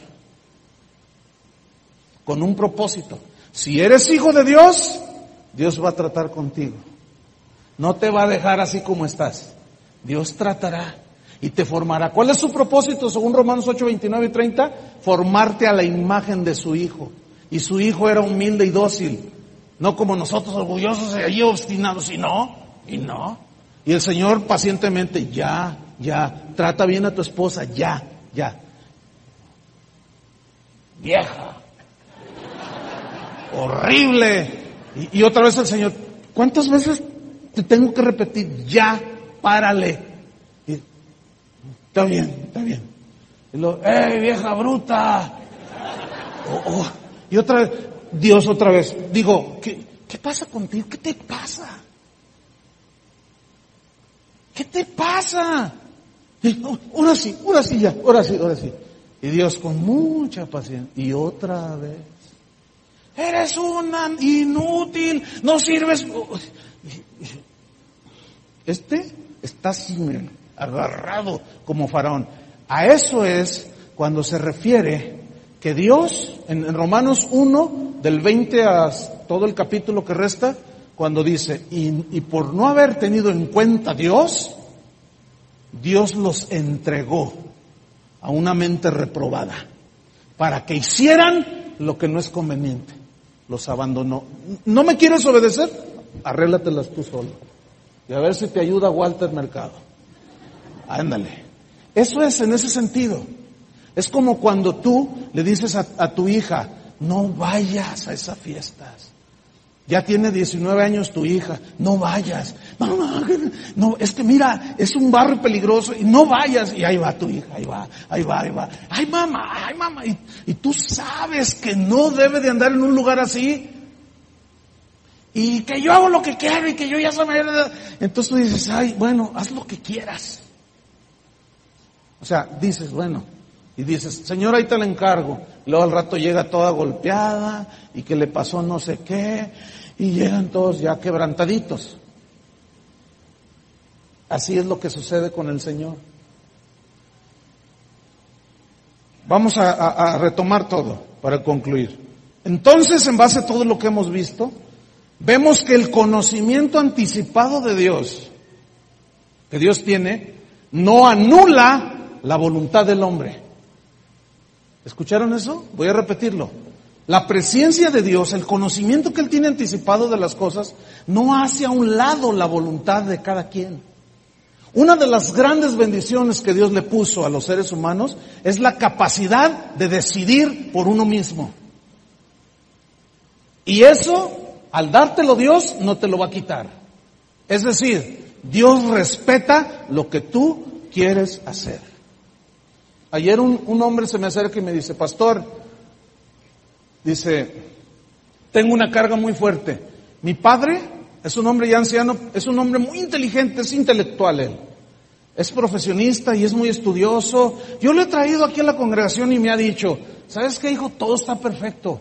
[SPEAKER 1] Con un propósito. Si eres hijo de Dios, Dios va a tratar contigo. No te va a dejar así como estás. Dios tratará y te formará. ¿Cuál es su propósito? Según Romanos 8:29 y 30, formarte a la imagen de su Hijo. Y su Hijo era humilde y dócil. No como nosotros, orgullosos y allí obstinados. Y no. Y el Señor pacientemente, ya, trata bien a tu esposa, ya. Vieja. Horrible. Y otra vez el Señor, ¿cuántas veces te tengo que repetir? Ya, párale. Y, está bien. Y luego, vieja bruta. Y otra vez, Dios otra vez, digo, ¿qué pasa contigo? ¿Qué te pasa? ¿Qué te pasa? Y, ahora sí. Y Dios con mucha paciencia, y otra vez, eres una inútil, no sirves. Este está así, miren, agarrado como Faraón. A eso es cuando se refiere que Dios, en Romanos 1, del 20 a todo el capítulo que resta, cuando dice, y por no haber tenido en cuenta Dios los entregó a una mente reprobada, para que hicieran lo que no es conveniente. Los abandonó. ¿No me quieres obedecer? Arréglatelas tú solo. Y a ver si te ayuda Walter Mercado. Ándale. Eso es en ese sentido. Es como cuando tú le dices a tu hija, no vayas a esas fiestas. Ya tiene 19 años tu hija, no vayas. Mamá, no, es que mira, es un barrio peligroso y no vayas. Y ahí va tu hija, ahí va. Ay mamá. Y tú sabes que no debe de andar en un lugar así. Y que yo hago lo que quiero y que yo ya soy mayor de edad. Entonces tú dices, ay, bueno, haz lo que quieras. O sea, dices, bueno. Y dices, Señor, ahí te la encargo. Y luego al rato llega toda golpeada y que le pasó no sé qué. Y llegan todos ya quebrantaditos. Así es lo que sucede con el Señor. Vamos a retomar todo para concluir. Entonces, en base a todo lo que hemos visto, vemos que el conocimiento anticipado de Dios, que Dios tiene, no anula la voluntad del hombre. ¿Escucharon eso? Voy a repetirlo. La presencia de Dios, el conocimiento que Él tiene anticipado de las cosas, no hace a un lado la voluntad de cada quien. Una de las grandes bendiciones que Dios le puso a los seres humanos es la capacidad de decidir por uno mismo. Y eso, al dártelo Dios, no te lo va a quitar. Es decir, Dios respeta lo que tú quieres hacer. Ayer un hombre se me acerca y me dice, pastor, dice, tengo una carga muy fuerte. Mi padre es un hombre ya anciano, es un hombre muy inteligente, es intelectual él. Es profesionista y es muy estudioso. Yo lo he traído aquí a la congregación y me ha dicho, ¿sabes qué, hijo? Todo está perfecto.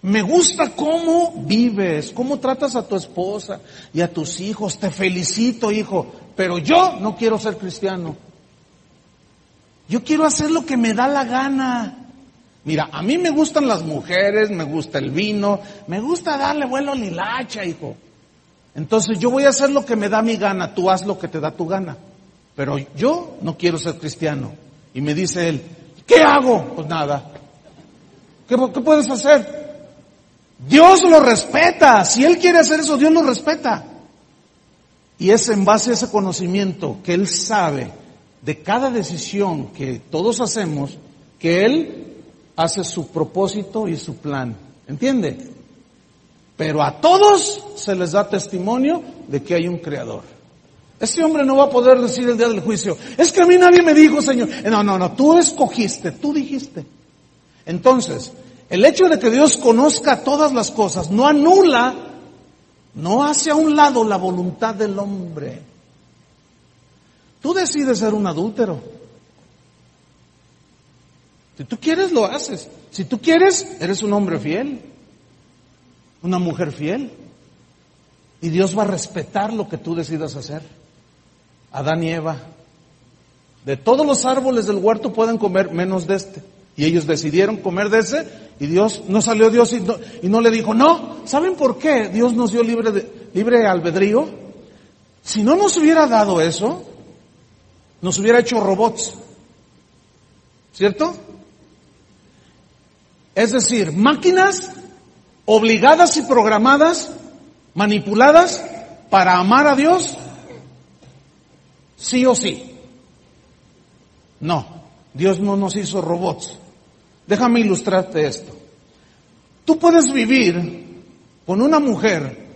[SPEAKER 1] Me gusta cómo vives, cómo tratas a tu esposa y a tus hijos. Te felicito, hijo, pero yo no quiero ser cristiano. Yo quiero hacer lo que me da la gana. Mira, a mí me gustan las mujeres, me gusta el vino, me gusta darle vuelo a la hilacha, hijo. Entonces yo voy a hacer lo que me da mi gana, tú haz lo que te da tu gana. Pero yo no quiero ser cristiano. Y me dice él, ¿qué hago? Pues nada. ¿Qué puedes hacer? Dios lo respeta. Si él quiere hacer eso, Dios lo respeta. Y es en base a ese conocimiento que él sabe de cada decisión que todos hacemos, que Él hace su propósito y su plan. ¿Entiende? Pero a todos se les da testimonio de que hay un Creador. Ese hombre no va a poder decir el día del juicio, es que a mí nadie me dijo, Señor. No, tú escogiste, tú dijiste. Entonces, el hecho de que Dios conozca todas las cosas no anula, no hace a un lado la voluntad del hombre. Tú decides ser un adúltero. Si tú quieres, lo haces. Si tú quieres, eres un hombre fiel, una mujer fiel. Y Dios va a respetar lo que tú decidas hacer. Adán y Eva, de todos los árboles del huerto pueden comer menos de este. Y ellos decidieron comer de ese, y Dios, no salió Dios y no le dijo, no. ¿Saben por qué Dios nos dio libre albedrío? Si no nos hubiera dado eso, nos hubiera hecho robots. ¿Cierto? Es decir, máquinas obligadas y programadas, manipuladas para amar a Dios, sí o sí. No, Dios no nos hizo robots. Déjame ilustrarte esto. Tú puedes vivir con una mujer,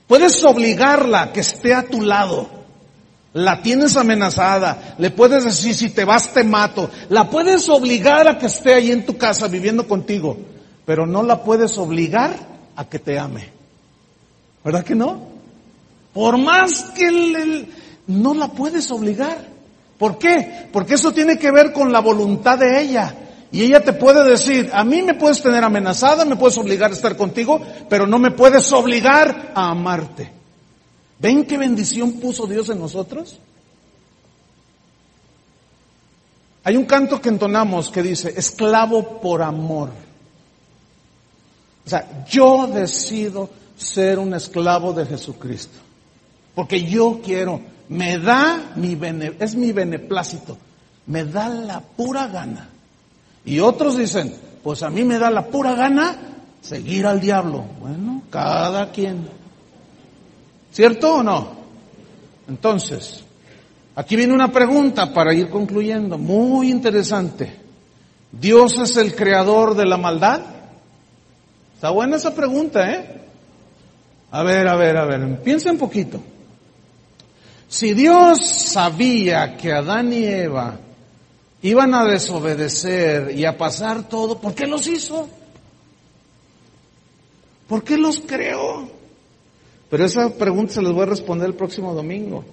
[SPEAKER 1] puedes obligarla a que esté a tu lado, la tienes amenazada, le puedes decir si te vas te mato, la puedes obligar a que esté ahí en tu casa viviendo contigo, pero no la puedes obligar a que te ame. ¿Verdad que no? Por más que no la puedes obligar. ¿Por qué? Porque eso tiene que ver con la voluntad de ella. Y ella te puede decir, a mí me puedes tener amenazada, me puedes obligar a estar contigo, pero no me puedes obligar a amarte. ¿Ven qué bendición puso Dios en nosotros? Hay un canto que entonamos que dice, esclavo por amor. O sea, yo decido ser un esclavo de Jesucristo. Porque yo quiero, me da es mi beneplácito, me da la pura gana. Y otros dicen, pues a mí me da la pura gana seguir al diablo. Bueno, cada quien. ¿Cierto o no? Entonces, aquí viene una pregunta para ir concluyendo, muy interesante. ¿Dios es el creador de la maldad? Está buena esa pregunta, ¿eh? A ver, piensa un poquito. Si Dios sabía que Adán y Eva iban a desobedecer y a pasar todo, ¿por qué los hizo? ¿Por qué los creó? Pero esa pregunta se les voy a responder el próximo domingo.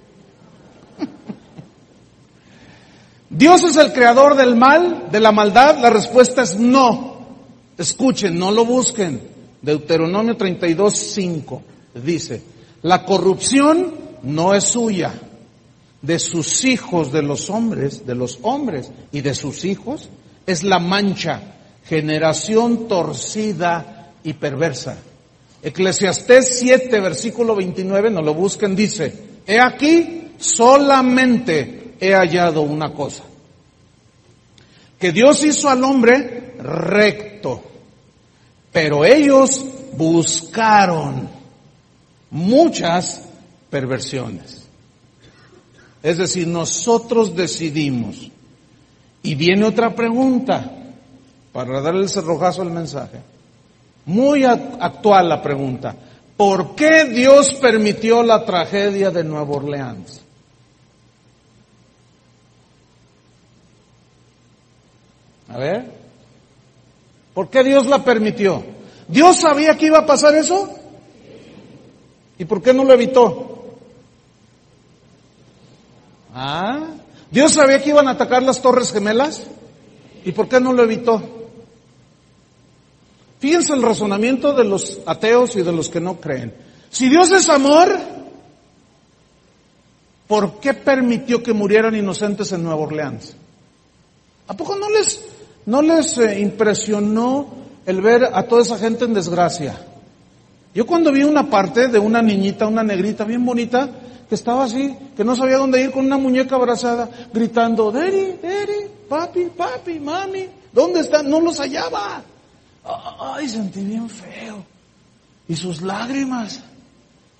[SPEAKER 1] ¿Dios es el creador del mal, de la maldad? La respuesta es no. Escuchen, no lo busquen. Deuteronomio 32:5 dice, la corrupción no es suya, de sus hijos, de los hombres y de sus hijos, es la mancha, generación torcida y perversa. Eclesiastés 7, versículo 29, no lo busquen, dice, he aquí, solamente he hallado una cosa, que Dios hizo al hombre recto, pero ellos buscaron muchas perversiones. Es decir, nosotros decidimos. Y viene otra pregunta, para darle el cerrojazo al mensaje. Muy actual la pregunta. ¿Por qué Dios permitió la tragedia de Nueva Orleans? A ver. ¿Por qué Dios la permitió? ¿Dios sabía que iba a pasar eso? ¿Y por qué no lo evitó? ¿Dios sabía que iban a atacar las Torres Gemelas? ¿Y por qué no lo evitó? Fíjense el razonamiento de los ateos y de los que no creen. Si Dios es amor, ¿por qué permitió que murieran inocentes en Nueva Orleans? ¿A poco no les impresionó el ver a toda esa gente en desgracia? Yo cuando vi una parte de una niñita, una negrita bien bonita, que estaba así, que no sabía dónde ir, con una muñeca abrazada, gritando, Daddy, Daddy, papi, papi, mami, ¿dónde están? No los hallaba. Ay, sentí bien feo. Y sus lágrimas.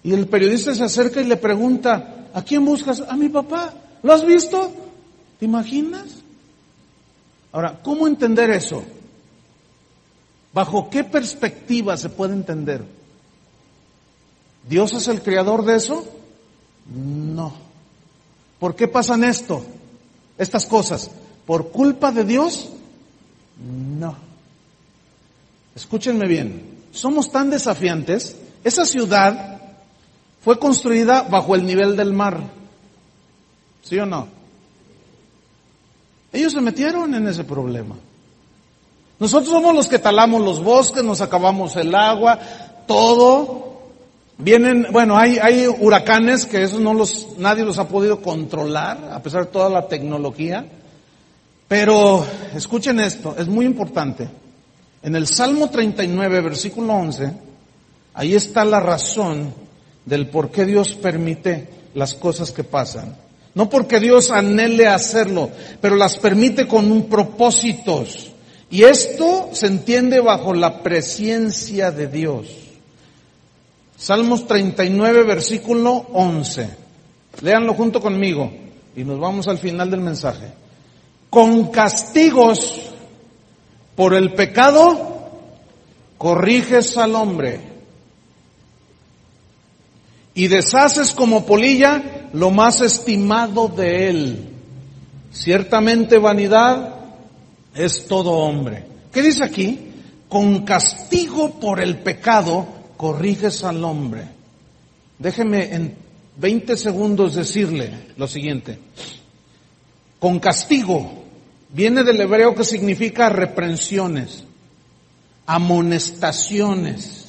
[SPEAKER 1] Y el periodista se acerca y le pregunta, ¿a quién buscas? A mi papá. ¿Lo has visto? ¿Te imaginas? Ahora, ¿cómo entender eso? ¿Bajo qué perspectiva se puede entender? ¿Dios es el creador de eso? No. ¿Por qué pasan estas cosas? ¿Por culpa de Dios? No. Escúchenme bien, somos tan desafiantes. Esa ciudad fue construida bajo el nivel del mar. ¿Sí o no? Ellos se metieron en ese problema. Nosotros somos los que talamos los bosques, nos acabamos el agua, todo. Vienen, bueno, hay huracanes que eso nadie los ha podido controlar, a pesar de toda la tecnología. Pero, escuchen esto, es muy importante. En el Salmo 39, versículo 11, ahí está la razón del por qué Dios permite las cosas que pasan. No porque Dios anhele hacerlo, pero las permite con un propósito. Y esto se entiende bajo la presencia de Dios. Salmos 39, versículo 11. Léanlo junto conmigo y nos vamos al final del mensaje. Con castigos por el pecado, corriges al hombre y deshaces como polilla lo más estimado de él. Ciertamente vanidad es todo hombre. ¿Qué dice aquí? Con castigo por el pecado, corriges al hombre. Déjeme en 20 segundos decirle lo siguiente. Con castigo viene del hebreo que significa reprensiones, amonestaciones.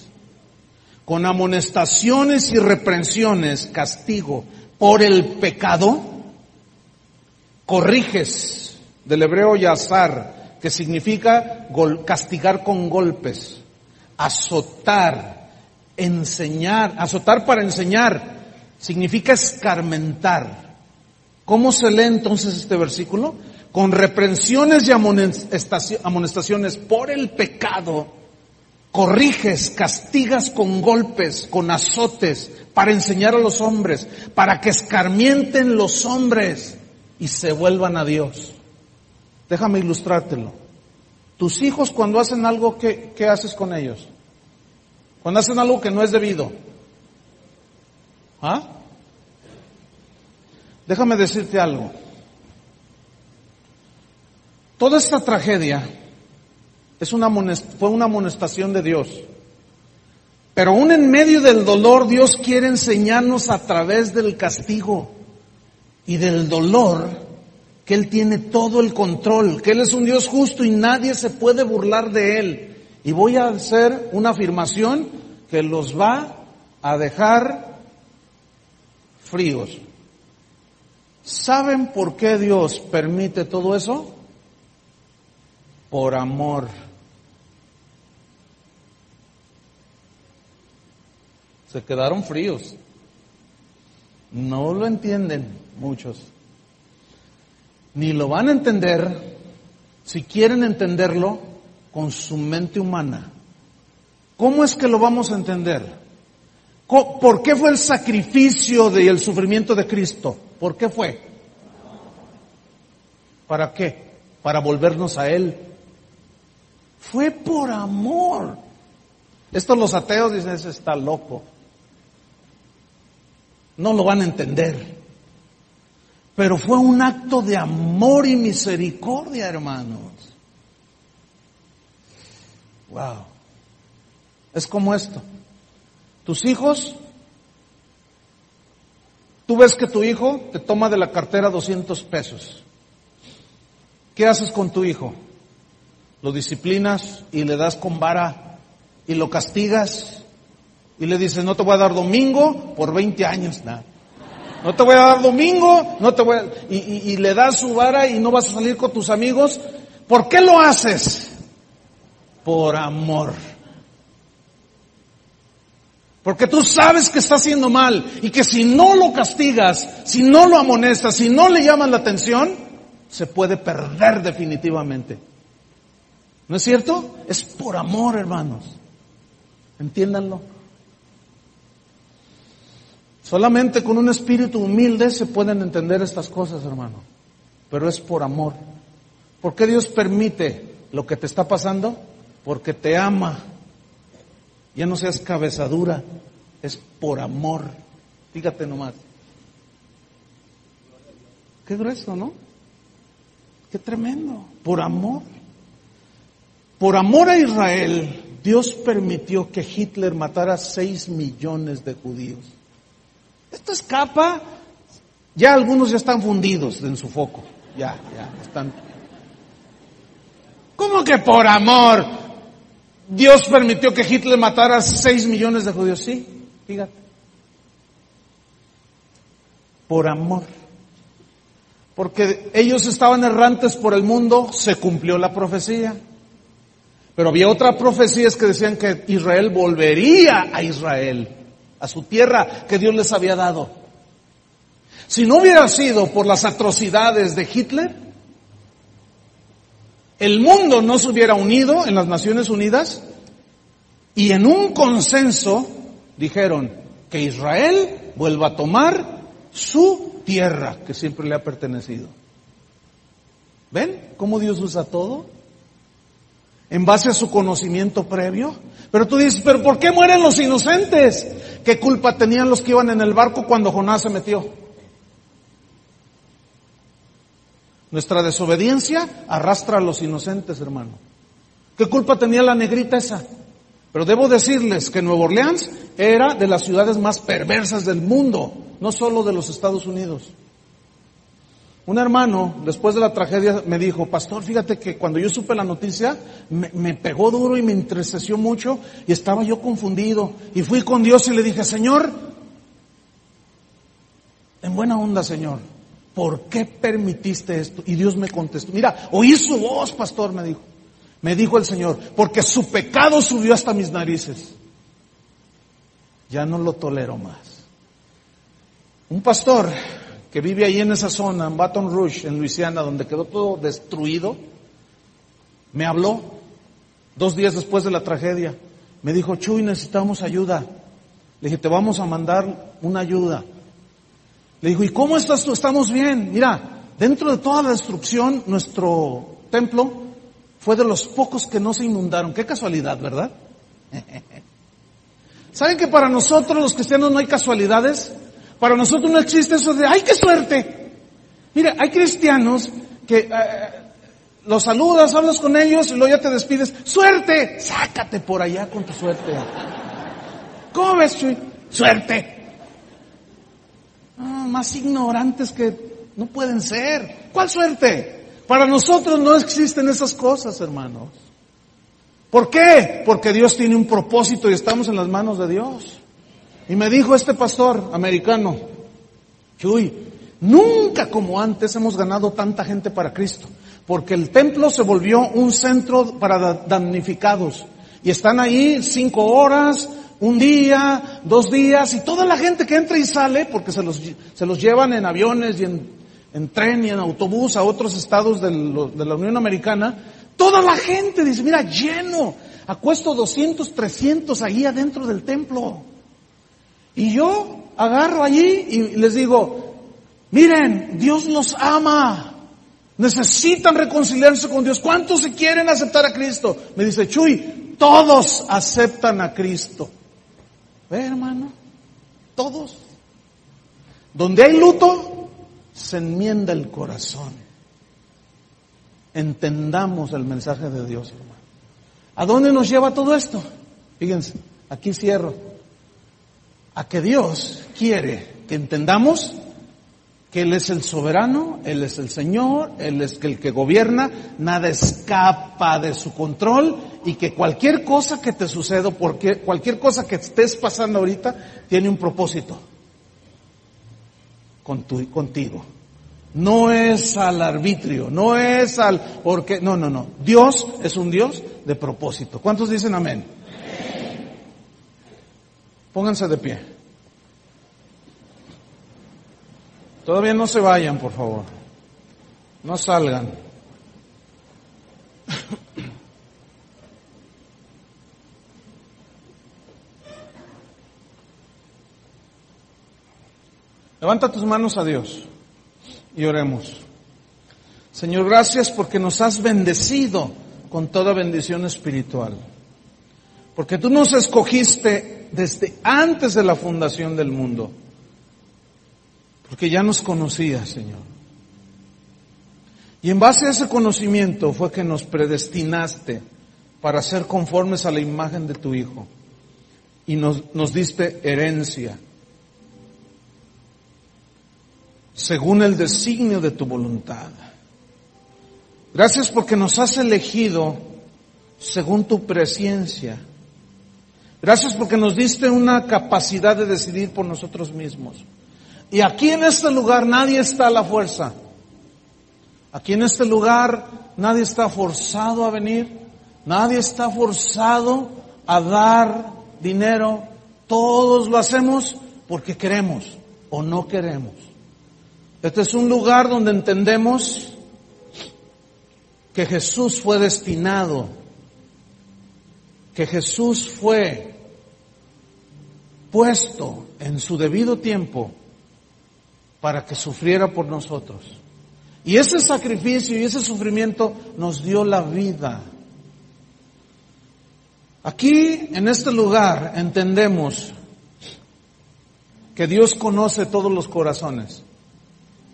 [SPEAKER 1] Con amonestaciones y reprensiones, castigo por el pecado, corriges, del hebreo yazar, que significa castigar con golpes, azotar, enseñar, azotar para enseñar, significa escarmentar. ¿Cómo se lee entonces este versículo? Con reprensiones y amonestaciones por el pecado, corriges, castigas con golpes, con azotes, para enseñar a los hombres, para que escarmienten los hombres y se vuelvan a Dios. Déjame ilustrártelo. Tus hijos cuando hacen algo, ¿qué haces con ellos? Cuando hacen algo que no es debido. ¿Ah? Déjame decirte algo. Toda esta tragedia fue una amonestación de Dios. Pero aún en medio del dolor, Dios quiere enseñarnos a través del castigo y del dolor que Él tiene todo el control, que Él es un Dios justo y nadie se puede burlar de Él. Y voy a hacer una afirmación que los va a dejar fríos. ¿Saben por qué Dios permite todo eso? Por amor. Se quedaron fríos. No lo entienden muchos. Ni lo van a entender si quieren entenderlo con su mente humana. ¿Cómo es que lo vamos a entender? ¿Por qué fue el sacrificio y el sufrimiento de Cristo? ¿Por qué fue? ¿Para qué? Para volvernos a Él. Fue por amor. Estos los ateos dicen, ese está loco. No lo van a entender. Pero fue un acto de amor y misericordia, hermanos. Wow. Es como esto. Tus hijos, tú ves que tu hijo te toma de la cartera 200 pesos. ¿Qué haces con tu hijo? Lo disciplinas y le das con vara y lo castigas y le dices, no te voy a dar domingo por 20 años, nada. No te voy a dar domingo, y le das su vara y no vas a salir con tus amigos. ¿Por qué lo haces? Por amor. Porque tú sabes que está haciendo mal y que si no lo castigas, si no lo amonestas, si no le llamas la atención, se puede perder definitivamente. ¿No es cierto? Es por amor, hermanos. Entiéndanlo. Solamente con un espíritu humilde se pueden entender estas cosas, hermano. Pero es por amor. ¿Por qué Dios permite lo que te está pasando? Porque te ama. Ya no seas cabezadura, es por amor. Fíjate nomás. Qué grueso, ¿no? Qué tremendo. Por amor. Por amor a Israel, Dios permitió que Hitler matara 6 millones de judíos. Esto escapa, ya algunos ya están fundidos en su foco. Ya están. ¿Cómo que por amor Dios permitió que Hitler matara 6 millones de judíos? Sí, fíjate. Por amor. Porque ellos estaban errantes por el mundo, se cumplió la profecía. Pero había otras profecías que decían que Israel volvería a Israel, a su tierra que Dios les había dado. Si no hubiera sido por las atrocidades de Hitler, el mundo no se hubiera unido en las Naciones Unidas y en un consenso dijeron que Israel vuelva a tomar su tierra que siempre le ha pertenecido. ¿Ven cómo Dios usa todo? En base a su conocimiento previo. Pero tú dices, ¿pero por qué mueren los inocentes? ¿Qué culpa tenían los que iban en el barco cuando Jonás se metió? Nuestra desobediencia arrastra a los inocentes, hermano. ¿Qué culpa tenía la negrita esa? Pero debo decirles que Nueva Orleans era de las ciudades más perversas del mundo, no solo de los Estados Unidos. Un hermano, después de la tragedia, me dijo, pastor, fíjate que cuando yo supe la noticia, me pegó duro y me entristeció mucho y estaba yo confundido. Y fui con Dios y le dije, Señor, en buena onda, Señor, ¿por qué permitiste esto? Y Dios me contestó, mira, oí su voz, pastor, me dijo. Me dijo el Señor, porque su pecado subió hasta mis narices. Ya no lo tolero más. Un pastor que vive ahí en esa zona, en Baton Rouge, en Luisiana, donde quedó todo destruido, me habló 2 días después de la tragedia. Me dijo, Chuy, necesitamos ayuda. Le dije, te vamos a mandar una ayuda. Le dijo, ¿y cómo estás tú? Estamos bien. Mira, dentro de toda la destrucción, nuestro templo fue de los pocos que no se inundaron. Qué casualidad, ¿verdad? ¿Saben que para nosotros los cristianos no hay casualidades? Para nosotros no existe eso de, ¡ay, qué suerte! Mira, hay cristianos que los saludas, hablas con ellos y luego ya te despides. ¡Suerte! Sácate por allá con tu suerte. ¿Cómo ves, Chuy? ¡Suerte! Más ignorantes que no pueden ser. ¿Cuál suerte? Para nosotros no existen esas cosas, hermanos. ¿Por qué? Porque Dios tiene un propósito y estamos en las manos de Dios. Y me dijo este pastor americano, Chuy, nunca como antes hemos ganado tanta gente para Cristo, porque el templo se volvió un centro para damnificados. Y están ahí 5 horas, 1 día, 2 días, y toda la gente que entra y sale, porque se los llevan en aviones y en tren y en autobús a otros estados de la Unión Americana, toda la gente dice, mira, lleno, acuesto 200, 300 ahí adentro del templo. Y yo agarro allí y les digo, miren, Dios los ama, necesitan reconciliarse con Dios. ¿Cuántos se quieren aceptar a Cristo? Me dice, Chuy, todos aceptan a Cristo. ¿Ve, hermano? Todos. Donde hay luto, se enmienda el corazón. Entendamos el mensaje de Dios, hermano. ¿A dónde nos lleva todo esto? Fíjense, aquí cierro. A que Dios quiere que entendamos que Él es el soberano, Él es el Señor, Él es el que gobierna, nada escapa de su control y que cualquier cosa que te suceda, porque cualquier cosa que estés pasando ahorita, tiene un propósito contigo. No es al arbitrio, no es al porque, no. Dios es un Dios de propósito. ¿Cuántos dicen amén? Pónganse de pie. Todavía no se vayan, por favor. No salgan. Levanta tus manos a Dios y oremos. Señor, gracias porque nos has bendecido con toda bendición espiritual. Porque tú nos escogiste desde antes de la fundación del mundo. Porque ya nos conocías, Señor. Y en base a ese conocimiento fue que nos predestinaste para ser conformes a la imagen de tu Hijo. Y nos diste herencia, según el designio de tu voluntad. Gracias porque nos has elegido según tu presciencia. Gracias porque nos diste una capacidad de decidir por nosotros mismos. Y aquí en este lugar nadie está a la fuerza. Aquí en este lugar nadie está forzado a venir. Nadie está forzado a dar dinero. Todos lo hacemos porque queremos o no queremos. Este es un lugar donde entendemos que Jesús fue destinado, que Jesús fue puesto en su debido tiempo para que sufriera por nosotros. Y ese sacrificio y ese sufrimiento nos dio la vida. Aquí, en este lugar, entendemos que Dios conoce todos los corazones.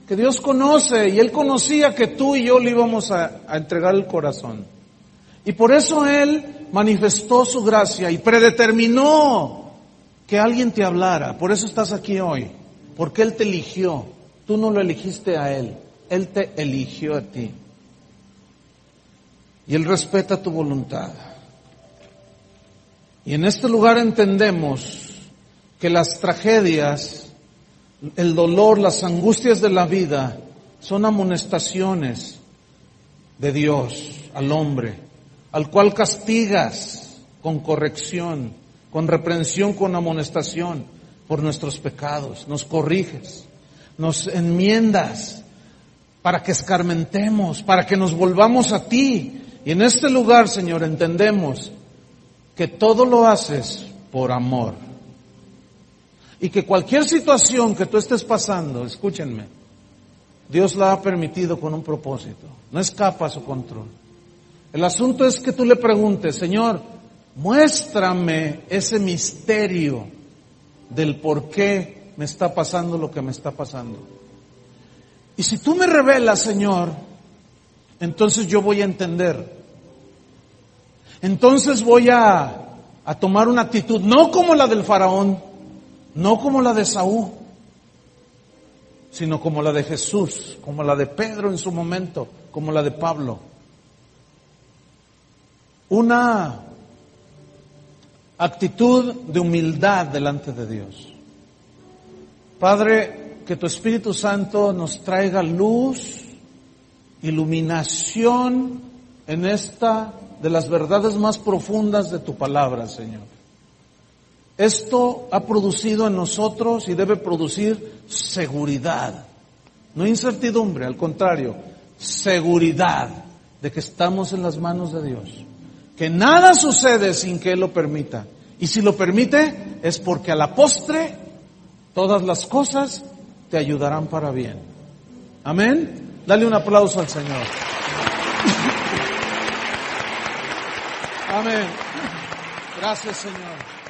[SPEAKER 1] Que Dios conoce, y Él conocía que tú y yo le íbamos a entregar el corazón. Y por eso Él manifestó su gracia y predeterminó que alguien te hablara. Por eso estás aquí hoy. Porque Él te eligió. Tú no lo elegiste a Él. Él te eligió a ti. Y Él respeta tu voluntad. Y en este lugar entendemos que las tragedias, el dolor, las angustias de la vida son amonestaciones de Dios al hombre, al cual castigas con corrección, con reprensión, con amonestación por nuestros pecados. Nos corriges, nos enmiendas para que escarmentemos, para que nos volvamos a ti. Y en este lugar, Señor, entendemos que todo lo haces por amor. Y que cualquier situación que tú estés pasando, escúchenme, Dios la ha permitido con un propósito. No escapa a su control. El asunto es que tú le preguntes, Señor, muéstrame ese misterio del por qué me está pasando lo que me está pasando. Y si tú me revelas, Señor, entonces yo voy a entender. Entonces voy a tomar una actitud, no como la del faraón, no como la de Saúl, sino como la de Jesús, como la de Pedro en su momento, como la de Pablo. Una actitud de humildad delante de Dios. Padre, que tu Espíritu Santo nos traiga luz, iluminación en esta de las verdades más profundas de tu palabra, Señor. Esto ha producido en nosotros y debe producir seguridad, no incertidumbre, al contrario, seguridad de que estamos en las manos de Dios, que nada sucede sin que Él lo permita, y si lo permite es porque a la postre todas las cosas te ayudarán para bien. Amén. Dale un aplauso al Señor. Amén. Gracias, Señor.